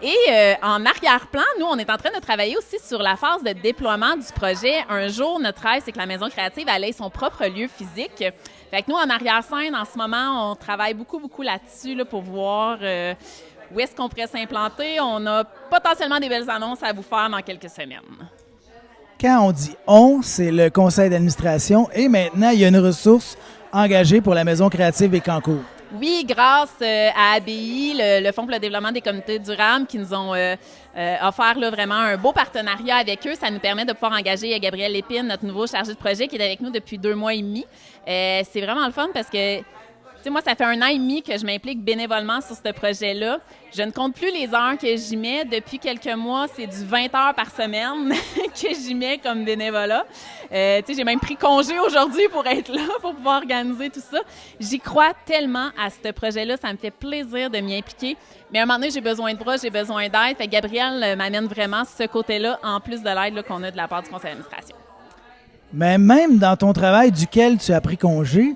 Et en arrière-plan, nous, on est en train de travailler aussi sur la phase de déploiement du projet. Un jour, notre rêve, c'est que la Maison créative elle ait son propre lieu physique. Fait que nous, en arrière-scène, en ce moment, on travaille beaucoup là-dessus là, pour voir où est-ce qu'on pourrait s'implanter. On a potentiellement des belles annonces à vous faire dans quelques semaines. Quand on dit « on », c'est le conseil d'administration et maintenant, il y a une ressource engagée pour la Maison créative Bécancour. Oui, grâce à ABI, le Fonds pour le développement des communautés durables, qui nous ont offert là, vraiment un beau partenariat avec eux. Ça nous permet de pouvoir engager Gabriel Lépine, notre nouveau chargé de projet, qui est avec nous depuis 2 mois et demi. C'est vraiment le fun parce que tu sais, moi, ça fait 1 an et demi que je m'implique bénévolement sur ce projet-là. Je ne compte plus les heures que j'y mets. Depuis quelques mois, c'est du 20 heures par semaine que j'y mets comme bénévolat. Tu sais, j'ai même pris congé aujourd'hui pour être là, pour pouvoir organiser tout ça. J'y crois tellement à ce projet-là. Ça me fait plaisir de m'y impliquer. Mais à un moment donné, j'ai besoin de bras, j'ai besoin d'aide. Fait que Gabriel m'amène vraiment ce côté-là, en plus de l'aide là, qu'on a de la part du conseil d'administration. Mais même dans ton travail duquel tu as pris congé,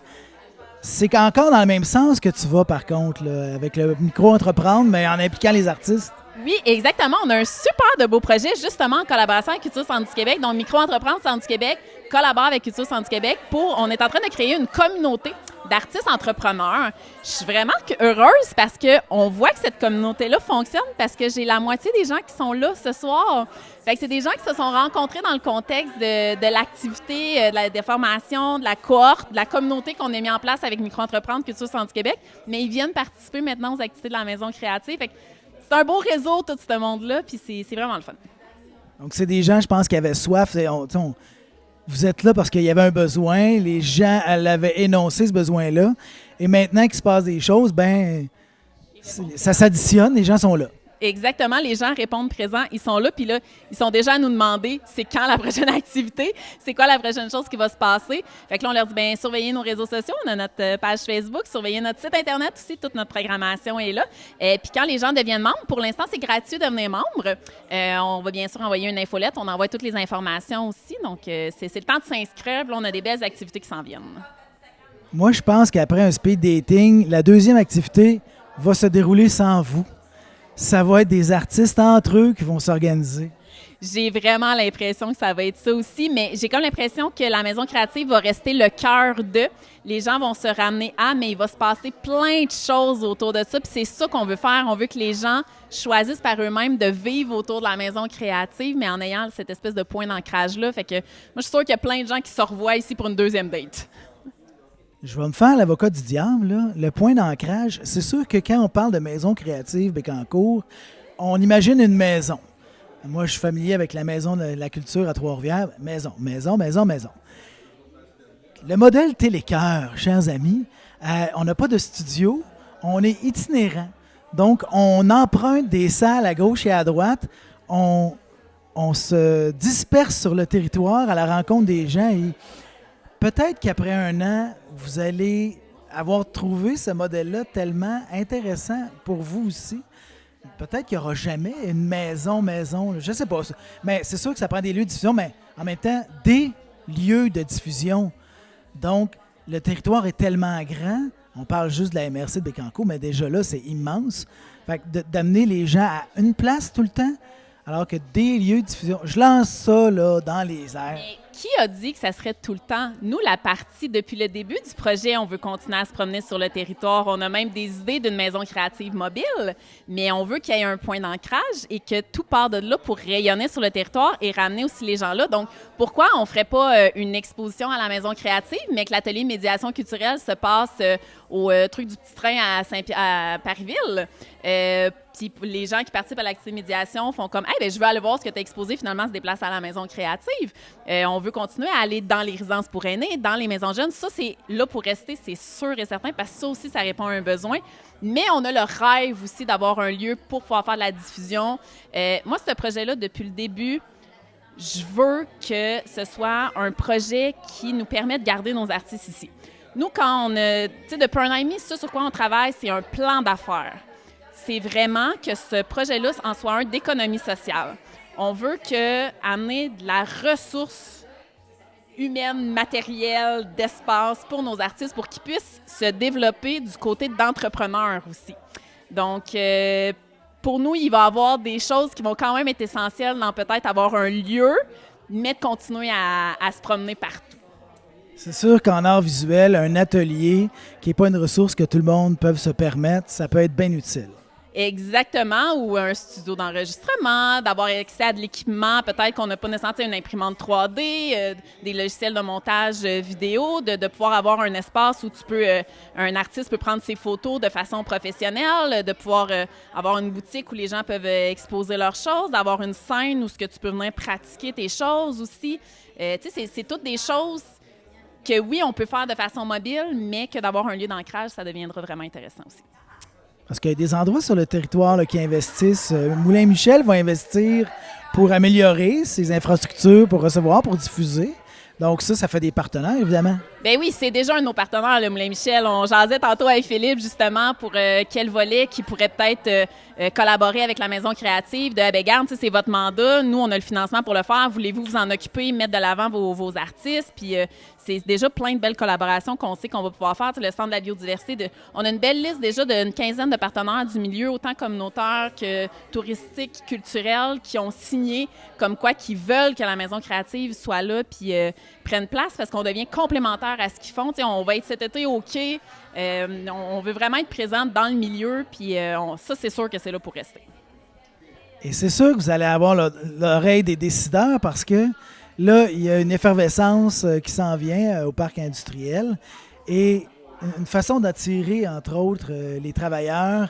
c'est encore dans le même sens que tu vas, par contre, là, avec le micro-entreprendre, mais en impliquant les artistes. Oui, exactement. On a un super de beau projet, justement, en collaboration avec Culture Centre du Québec. Donc, Micro-entreprendre Centre du Québec collabore avec Culture Centre du Québec on est en train de créer une communauté d'artistes entrepreneurs. Je suis vraiment heureuse parce qu'on voit que cette communauté-là fonctionne parce que j'ai la moitié des gens qui sont là ce soir. Fait que c'est des gens qui se sont rencontrés dans le contexte de l'activité, des formations, de la cohorte, de la communauté qu'on a mis en place avec Micro-entreprendre Culture Centre du Québec, mais ils viennent participer maintenant aux activités de la Maison créative. Fait que c'est un beau réseau, tout ce monde-là, puis c'est vraiment le fun. Donc, c'est des gens, je pense, qui avaient soif. Vous êtes là parce qu'il y avait un besoin. Les gens l'avaient énoncé, ce besoin-là. Et maintenant qu'il se passe des choses, ben ça s'additionne, les gens sont là. Exactement, les gens répondent présents, ils sont là, puis là, ils sont déjà à nous demander c'est quand la prochaine activité, c'est quoi la prochaine chose qui va se passer. Fait que là, on leur dit, bien, surveillez nos réseaux sociaux, on a notre page Facebook, surveillez notre site Internet aussi, toute notre programmation est là. Puis quand les gens deviennent membres, pour l'instant, c'est gratuit de devenir membre. On va bien sûr envoyer une infolette, on envoie toutes les informations aussi, donc c'est le temps de s'inscrire, là, on a des belles activités qui s'en viennent. Moi, je pense qu'après un speed dating, la deuxième activité va se dérouler sans vous. Ça va être des artistes entre eux qui vont s'organiser. J'ai vraiment l'impression que ça va être ça aussi, mais j'ai comme l'impression que la Maison créative va rester le cœur de. Les gens vont se ramener à, mais il va se passer plein de choses autour de ça. Puis c'est ça qu'on veut faire. On veut que les gens choisissent par eux-mêmes de vivre autour de la Maison créative, mais en ayant cette espèce de point d'ancrage-là. Fait que moi, je suis sûre qu'il y a plein de gens qui se revoient ici pour une deuxième date. Je vais me faire l'avocat du diable, là. Le point d'ancrage, c'est sûr que quand on parle de maison créative Bécancour, on imagine une maison. Moi, je suis familier avec la maison de la culture à Trois-Rivières. Maison, maison, maison, maison. Le modèle Télécœur, chers amis, on n'a pas de studio, on est itinérant. Donc, on emprunte des salles à gauche et à droite, on se disperse sur le territoire à la rencontre des gens et peut-être qu'après un an, vous allez avoir trouvé ce modèle-là tellement intéressant pour vous aussi. Peut-être qu'il n'y aura jamais une maison, je ne sais pas. Mais c'est sûr que ça prend des lieux de diffusion, mais en même temps, des lieux de diffusion. Donc, le territoire est tellement grand, on parle juste de la MRC de Bécancour, mais déjà là, c'est immense. Fait que d'amener les gens à une place tout le temps, alors que des lieux de diffusion, je lance ça là, dans les airs. Mais qui a dit que ça serait tout le temps? Nous, la partie, depuis le début du projet, on veut continuer à se promener sur le territoire. On a même des idées d'une maison créative mobile, mais on veut qu'il y ait un point d'ancrage et que tout part de là pour rayonner sur le territoire et ramener aussi les gens là. Donc, pourquoi on ne ferait pas une exposition à la maison créative, mais que l'atelier médiation culturelle se passe au truc du petit train à Parisville? Puis les gens qui participent à l'activité médiation font comme « Hey, ben, je veux aller voir ce que tu as exposé, finalement, se déplace à la maison créative. On veut continuer à aller dans les résidences pour aînés, dans les maisons jeunes. Ça, c'est là pour rester, c'est sûr et certain, parce que ça aussi, ça répond à un besoin. Mais on a le rêve aussi d'avoir un lieu pour pouvoir faire de la diffusion. Moi, ce projet-là, depuis le début, je veux que ce soit un projet qui nous permette de garder nos artistes ici. Nous, quand on a, tu sais, depuis un an et demi, ça sur quoi on travaille, c'est un plan d'affaires. C'est vraiment que ce projet-là en soit un d'économie sociale. On veut amener de la ressource humaine, matérielle, d'espace pour nos artistes pour qu'ils puissent se développer du côté d'entrepreneurs aussi. Donc, pour nous, il va y avoir des choses qui vont quand même être essentielles dans peut-être avoir un lieu, mais de continuer à se promener partout. C'est sûr qu'en art visuel, un atelier qui n'est pas une ressource que tout le monde peut se permettre, ça peut être bien utile. Exactement, ou un studio d'enregistrement, d'avoir accès à de l'équipement, peut-être qu'on n'a pas nécessairement une imprimante 3D, des logiciels de montage vidéo, de pouvoir avoir un espace où un artiste peut prendre ses photos de façon professionnelle, de pouvoir avoir une boutique où les gens peuvent exposer leurs choses, d'avoir une scène où ce que tu peux venir pratiquer tes choses aussi. Tu sais, c'est toutes des choses que oui, on peut faire de façon mobile, mais que d'avoir un lieu d'ancrage, ça deviendra vraiment intéressant aussi. Parce qu'il y a des endroits sur le territoire là, qui investissent. Moulin-Michel va investir pour améliorer ses infrastructures, pour recevoir, pour diffuser. Donc ça fait des partenaires, évidemment. Bien oui, c'est déjà un de nos partenaires, le Moulin-Michel. On jasait tantôt avec Philippe, justement, pour quel volet qui pourrait peut-être collaborer avec la Maison créative de Abbé-Garde. C'est votre mandat. Nous, on a le financement pour le faire. Voulez-vous vous en occuper, mettre de l'avant vos artistes? Puis c'est déjà plein de belles collaborations qu'on sait qu'on va pouvoir faire. Le Centre de la biodiversité, on a une belle liste déjà d'une quinzaine de partenaires du milieu, autant communautaires que touristiques, culturels, qui ont signé comme quoi qu'ils veulent que la Maison créative soit là puis prenne place parce qu'on devient complémentaire à ce qu'ils font. T'sais, on va être cet été au quai. On veut vraiment être présente dans le milieu, puis ça, c'est sûr que c'est là pour rester. Et c'est sûr que vous allez avoir l'oreille des décideurs parce que là, il y a une effervescence qui s'en vient au parc industriel et une façon d'attirer, entre autres, les travailleurs,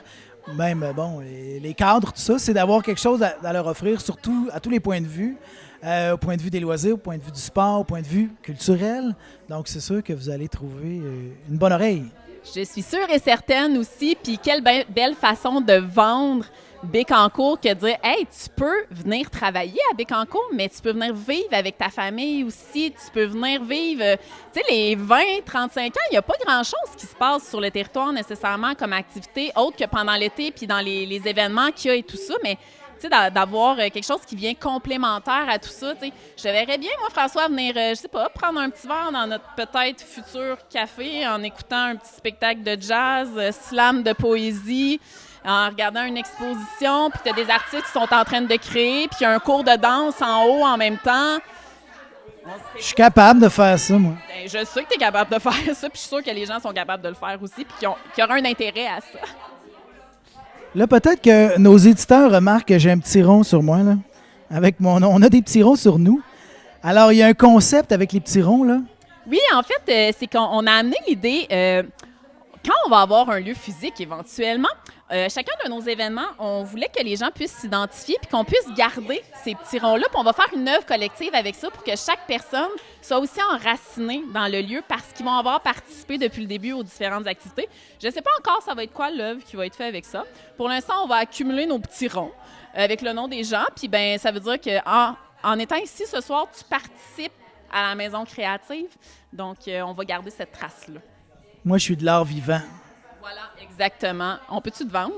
même les cadres, tout ça, c'est d'avoir quelque chose à leur offrir, surtout à tous les points de vue. Au point de vue des loisirs, au point de vue du sport, au point de vue culturel. Donc, c'est sûr que vous allez trouver une bonne oreille. Je suis sûre et certaine aussi. Puis, quelle belle façon de vendre Bécancour que de dire « Hey, tu peux venir travailler à Bécancour, mais tu peux venir vivre avec ta famille aussi. Tu peux venir vivre... » Tu sais, les 20-35 ans, il n'y a pas grand-chose qui se passe sur le territoire nécessairement comme activité, autre que pendant l'été puis dans les événements qu'il y a et tout ça, mais... Tu sais, d'avoir quelque chose qui vient complémentaire à tout ça. Tu sais, je verrais bien, moi, François, venir, je sais pas, prendre un petit verre dans notre peut-être futur café en écoutant un petit spectacle de jazz, slam de poésie, en regardant une exposition, puis tu as des artistes qui sont en train de créer, puis il y a un cours de danse en haut en même temps. Je suis capable de faire ça, moi. Ben, je sais que tu es capable de faire ça, puis je suis sûre que les gens sont capables de le faire aussi, puis qu'il y aura un intérêt à ça. Là, peut-être que nos éditeurs remarquent que j'ai un petit rond sur moi, là, avec mon nom. On a des petits ronds sur nous. Alors, il y a un concept avec les petits ronds, là. Oui, en fait, c'est qu'on a amené l'idée, quand on va avoir un lieu physique éventuellement, chacun de nos événements, on voulait que les gens puissent s'identifier puis qu'on puisse garder ces petits ronds-là. Puis on va faire une œuvre collective avec ça pour que chaque personne soit aussi enracinée dans le lieu parce qu'ils vont avoir participé depuis le début aux différentes activités. Je ne sais pas encore ça va être quoi l'œuvre qui va être faite avec ça. Pour l'instant, on va accumuler nos petits ronds avec le nom des gens. Puis ben, ça veut dire qu'en étant ici ce soir, tu participes à la maison créative. Donc, on va garder cette trace-là. Moi, je suis de l'art vivant. Voilà, exactement. On peut-tu te vendre?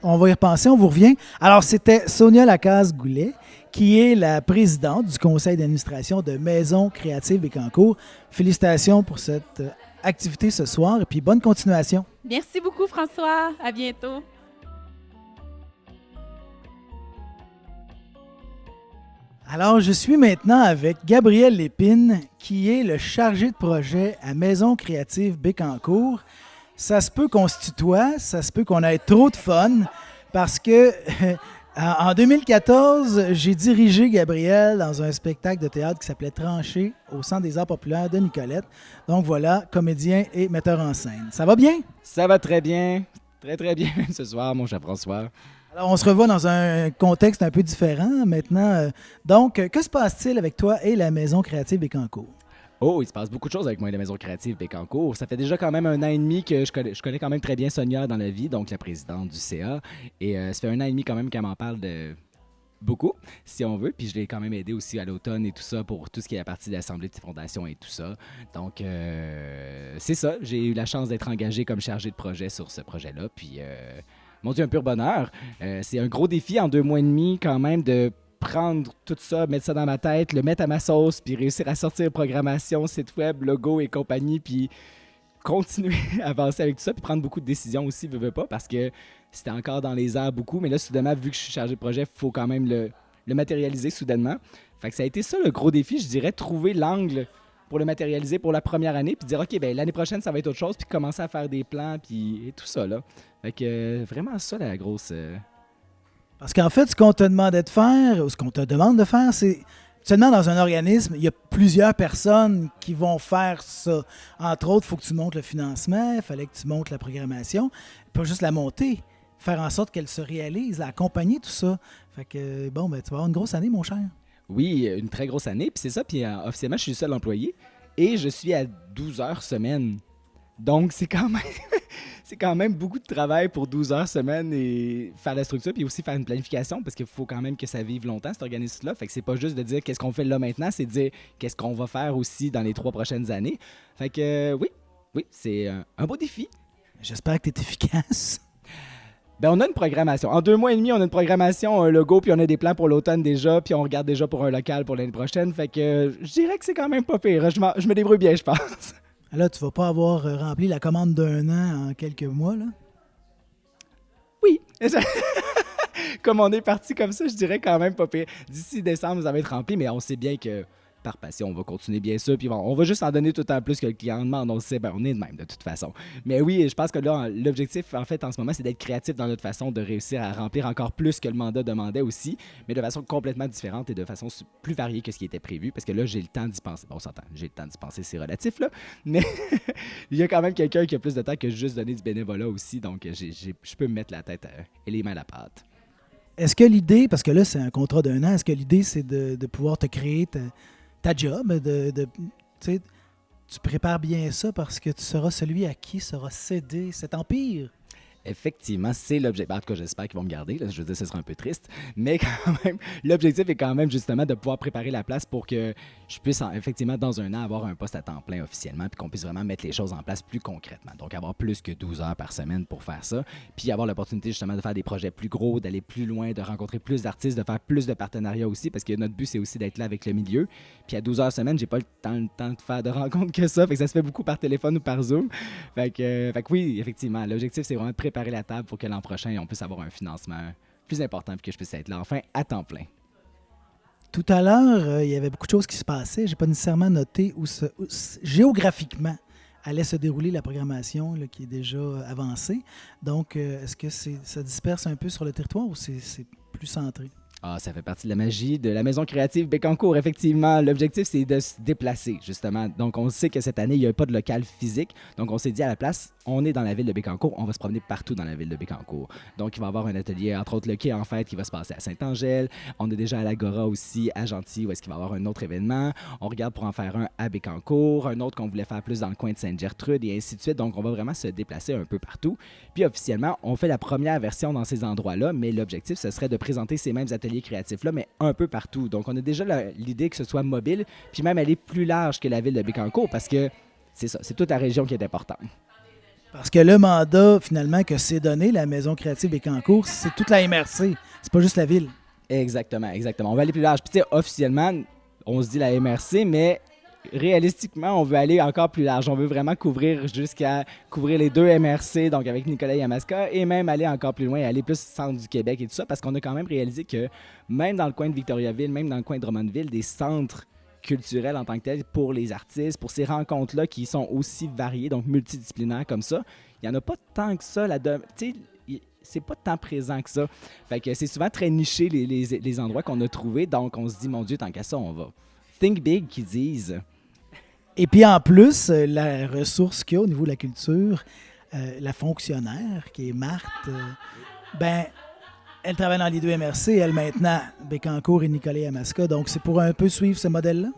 On va y repenser, on vous revient. Alors, c'était Sonia Lacaze-Goulet, qui est la présidente du conseil d'administration de Maison Créative Bécancour. Félicitations pour cette activité ce soir et puis bonne continuation. Merci beaucoup, François. À bientôt. Alors, je suis maintenant avec Gabriel Lépine, qui est le chargé de projet à Maison Créative Bécancour. Ça se peut qu'on se tutoie, ça se peut qu'on ait trop de fun, parce que en 2014, j'ai dirigé Gabriel dans un spectacle de théâtre qui s'appelait Tranché au Centre des arts populaires de Nicolette. Donc voilà, comédien et metteur en scène. Ça va bien? Ça va très bien. Très, très bien ce soir, mon cher François. Alors, on se revoit dans un contexte un peu différent maintenant. Donc, que se passe-t-il avec toi et la Maison Créative Bécancour? Oh, il se passe beaucoup de choses avec moi et la Maison Créative Bécancour. Ça fait déjà quand même 1 an et demi que je connais quand même très bien Sonia dans la vie, donc la présidente du CA. Et ça fait 1 an et demi quand même qu'elle m'en parle de beaucoup, si on veut. Puis je l'ai quand même aidé aussi à l'automne et tout ça pour tout ce qui est la partie de l'Assemblée de fondation et tout ça. Donc, c'est ça. J'ai eu la chance d'être engagé comme chargé de projet sur ce projet-là. Puis, mon Dieu, un pur bonheur. C'est un gros défi en 2 mois et demi quand même de prendre tout ça, mettre ça dans ma tête, le mettre à ma sauce, puis réussir à sortir programmation, site web, logo et compagnie, puis continuer à avancer avec tout ça, puis prendre beaucoup de décisions aussi, veux pas, parce que c'était encore dans les airs beaucoup, mais là, soudainement, vu que je suis chargé de projet, il faut quand même le matérialiser soudainement. Fait que ça a été ça le gros défi, je dirais, trouver l'angle pour le matérialiser pour la première année, puis dire, OK, ben l'année prochaine, ça va être autre chose, puis commencer à faire des plans, puis et tout ça, là. Fait que vraiment ça, la grosse... Parce qu'en fait, ce qu'on te demandait de faire, ou ce qu'on te demande de faire, c'est seulement dans un organisme, il y a plusieurs personnes qui vont faire ça. Entre autres, il faut que tu montes le financement, il fallait que tu montes la programmation, pas juste la monter, faire en sorte qu'elle se réalise, accompagner tout ça. Fait que, bon, ben, tu vas avoir une grosse année, mon cher. Oui, une très grosse année, puis c'est ça, puis officiellement, je suis le seul employé et je suis à 12 heures semaine. Donc, c'est quand même beaucoup de travail pour 12 heures semaine et faire la structure, puis aussi faire une planification, parce qu'il faut quand même que ça vive longtemps, cet organisme-là. Fait que c'est pas juste de dire qu'est-ce qu'on fait là maintenant, c'est de dire qu'est-ce qu'on va faire aussi dans les 3 prochaines années. Fait que oui, c'est un beau défi. J'espère que tu es efficace. Ben, on a une programmation. En 2 mois et demi, on a une programmation, un logo, puis on a des plans pour l'automne déjà, puis on regarde déjà pour un local pour l'année prochaine. Fait que je dirais que c'est quand même pas pire. Je me débrouille bien, je pense. Là, tu vas pas avoir rempli la commande d'1 an en quelques mois, là? Oui. Comme on est parti comme ça, je dirais quand même pas pire. D'ici décembre, ça va être rempli, mais on sait bien que par passion, on va continuer bien sûr, puis on va juste en donner tout le temps plus que le client demande. On sait, ben, on est de même de toute façon. Mais oui, je pense que là, l'objectif, en fait, en ce moment, c'est d'être créatif dans notre façon de réussir à remplir encore plus que le mandat demandait aussi, mais de façon complètement différente et de façon plus variée que ce qui était prévu, parce que là, j'ai le temps d'y penser. Bon, on s'entend, j'ai le temps d'y penser, c'est relatif, là, mais il y a quand même quelqu'un qui a plus de temps que juste donner du bénévolat aussi, donc je peux me mettre la tête et les mains à la pâte. Est-ce que l'idée, parce que là, c'est un contrat d'1 an, est-ce que l'idée, c'est de pouvoir te créer ta job, tu prépares bien ça parce que tu seras celui à qui sera cédé cet empire. Effectivement, c'est l'objectif. En tout cas, j'espère qu'ils vont me garder. Là. Je veux dire, ce sera un peu triste. Mais quand même, l'objectif est quand même justement de pouvoir préparer la place pour que je puisse, effectivement, dans 1 an, avoir un poste à temps plein officiellement, puis qu'on puisse vraiment mettre les choses en place plus concrètement. Donc, avoir plus que 12 heures par semaine pour faire ça, puis avoir l'opportunité justement de faire des projets plus gros, d'aller plus loin, de rencontrer plus d'artistes, de faire plus de partenariats aussi, parce que notre but, c'est aussi d'être là avec le milieu. Puis à 12 heures semaine, j'ai pas le temps de faire de rencontres que ça, fait que ça se fait beaucoup par téléphone ou par Zoom. Fait que oui, effectivement, l'objectif, c'est vraiment de préparer la table pour que l'an prochain, on puisse avoir un financement plus important et que je puisse être là, enfin, à temps plein. Tout à l'heure, il y avait beaucoup de choses qui se passaient. J'ai pas nécessairement noté où géographiquement allait se dérouler la programmation là, qui est déjà avancée. Donc, est-ce que ça disperse un peu sur le territoire ou c'est plus centré? Ah, ça fait partie de la magie de la Maison créative Bécancour. Effectivement, l'objectif, c'est de se déplacer, justement. Donc, on sait que cette année, il n'y a pas de local physique. Donc, on s'est dit à la place, on est dans la ville de Bécancour, on va se promener partout dans la ville de Bécancour. Donc, il va y avoir un atelier, entre autres le quai, en fait, qui va se passer à Saint-Angèle. On est déjà à l'Agora aussi, à Gentilly, où est-ce qu'il va y avoir un autre événement. On regarde pour en faire un à Bécancour, un autre qu'on voulait faire plus dans le coin de Sainte-Gertrude, et ainsi de suite. Donc, on va vraiment se déplacer un peu partout. Puis, officiellement, on fait la première version dans ces endroits-là, mais l'objectif, ce serait de présenter ces mêmes ateliers créatifs-là, mais un peu partout. Donc, on a déjà l'idée que ce soit mobile, puis même aller plus large que la ville de Bécancour, parce que c'est ça, c'est toute la région qui est importante. Parce que le mandat, finalement, que c'est donné, la Maison créative Bécancour, c'est toute la MRC. C'est pas juste la ville. Exactement, exactement. On va aller plus large. Puis, tu sais, officiellement, on se dit la MRC, mais réalistiquement, on veut aller encore plus large. On veut vraiment couvrir jusqu'à couvrir les 2 MRC, donc avec Nicolas Yamaska, et même aller encore plus loin, aller plus au centre du Québec et tout ça, parce qu'on a quand même réalisé que même dans le coin de Victoriaville, même dans le coin de Drummondville, des centres culturels en tant que tels pour les artistes, pour ces rencontres-là qui sont aussi variées, donc multidisciplinaires comme ça, il n'y en a pas tant que ça là-dedans. Tu sais, c'est pas tant présent que ça. Fait que c'est souvent très niché les endroits qu'on a trouvés, donc on se dit, mon Dieu, tant qu'à ça, on va. Think big, qu'ils disent. Et puis en plus, la ressource qu'il y a au niveau de la culture, la fonctionnaire, qui est Marthe, ben, elle travaille dans les 2 MRC, elle maintenant, Bécancour et Nicolas Yamaska. Donc c'est pour un peu suivre ce modèle-là?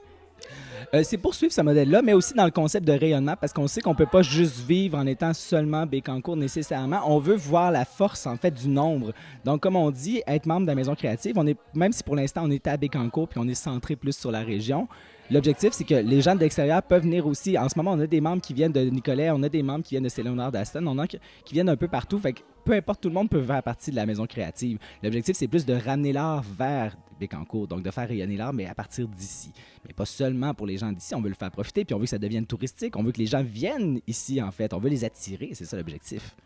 C'est pour suivre ce modèle-là, mais aussi dans le concept de rayonnement, parce qu'on sait qu'on ne peut pas juste vivre en étant seulement Bécancour nécessairement. On veut voir la force, en fait, du nombre. Donc, comme on dit, être membre de la Maison créative, même si pour l'instant, on est à Bécancour puis on est centré plus sur la région, l'objectif, c'est que les gens de l'extérieur peuvent venir aussi. En ce moment, on a des membres qui viennent de Nicolet, on a des membres qui viennent de Saint-Léonard d'Aston, on a qui viennent un peu partout. Fait que peu importe, tout le monde peut faire partie de la Maison créative. L'objectif, c'est plus de ramener l'art vers Bécancour, donc de faire rayonner l'art, mais à partir d'ici. Mais pas seulement pour les gens d'ici, on veut le faire profiter, puis on veut que ça devienne touristique, on veut que les gens viennent ici, en fait. On veut les attirer, c'est ça l'objectif.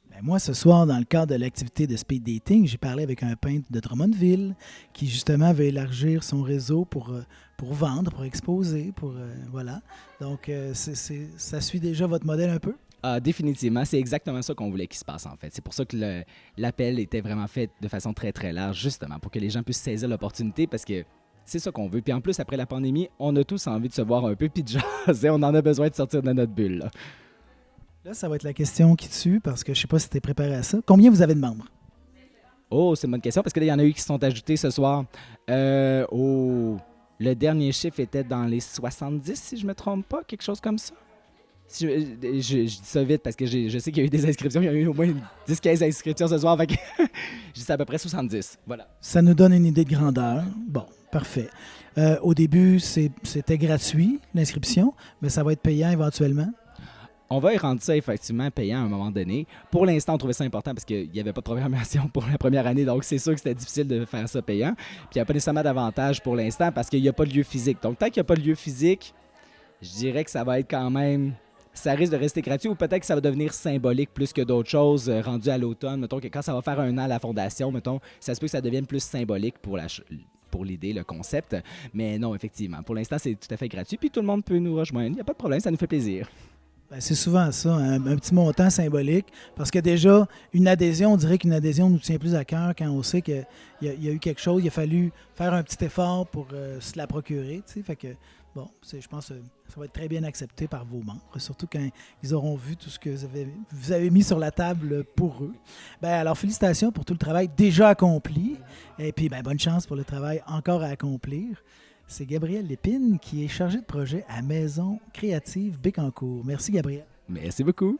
Ben moi, ce soir, dans le cadre de l'activité de speed dating, j'ai parlé avec un peintre de Drummondville qui, justement, veut élargir son réseau pour vendre, pour exposer, voilà. Donc, ça suit déjà votre modèle un peu? Ah, définitivement, c'est exactement ça qu'on voulait qu'il se passe, en fait. C'est pour ça que l'appel était vraiment fait de façon très, très large, justement, pour que les gens puissent saisir l'opportunité, parce que c'est ça qu'on veut. Puis en plus, après la pandémie, on a tous envie de se voir un peu, puis de jaser. On en a besoin de sortir de notre bulle, là. Là, ça va être la question qui tue, parce que je ne sais pas si tu es préparé à ça. Combien vous avez de membres? Oh, c'est une bonne question, parce que là, il y en a eu qui se sont ajoutés ce soir. Le dernier chiffre était dans les 70, si je ne me trompe pas, quelque chose comme ça. Si je dis ça vite parce que je sais qu'il y a eu des inscriptions. Il y a eu au moins 10-15 inscriptions ce soir. Fait que je dis à peu près 70. Voilà. Ça nous donne une idée de grandeur. Bon, parfait. Au début, c'était gratuit, l'inscription, mais ça va être payant éventuellement. On va y rendre ça effectivement payant à un moment donné. Pour l'instant, on trouvait ça important parce qu'il n'y avait pas de programmation pour la première année, donc c'est sûr que c'était difficile de faire ça payant. Puis il n'y a pas nécessairement d'avantage pour l'instant parce qu'il n'y a pas de lieu physique. Donc tant qu'il n'y a pas de lieu physique, je dirais que ça va être quand même... Ça risque de rester gratuit ou peut-être que ça va devenir symbolique plus que d'autres choses rendu à l'automne. Mettons que quand ça va faire 1 an à la fondation, mettons, ça se peut que ça devienne plus symbolique pour l'idée, le concept. Mais non, effectivement, pour l'instant, c'est tout à fait gratuit. Puis tout le monde peut nous rejoindre. Il n'y a pas de problème, ça nous fait plaisir. Ben, c'est souvent ça, un petit montant symbolique. Parce que déjà, une adhésion, on dirait qu'une adhésion nous tient plus à cœur quand on sait qu'il y a eu quelque chose. Il a fallu faire un petit effort pour se la procurer. Tu sais, fait que, bon, je pense que ça va être très bien accepté par vos membres, surtout quand ils auront vu tout ce que vous avez mis sur la table pour eux. Ben, alors, félicitations pour tout le travail déjà accompli. Et puis, ben, bonne chance pour le travail encore à accomplir. C'est Gabrielle Lépine qui est chargée de projet à Maison créative Bécancour. Merci, Gabrielle. Merci beaucoup.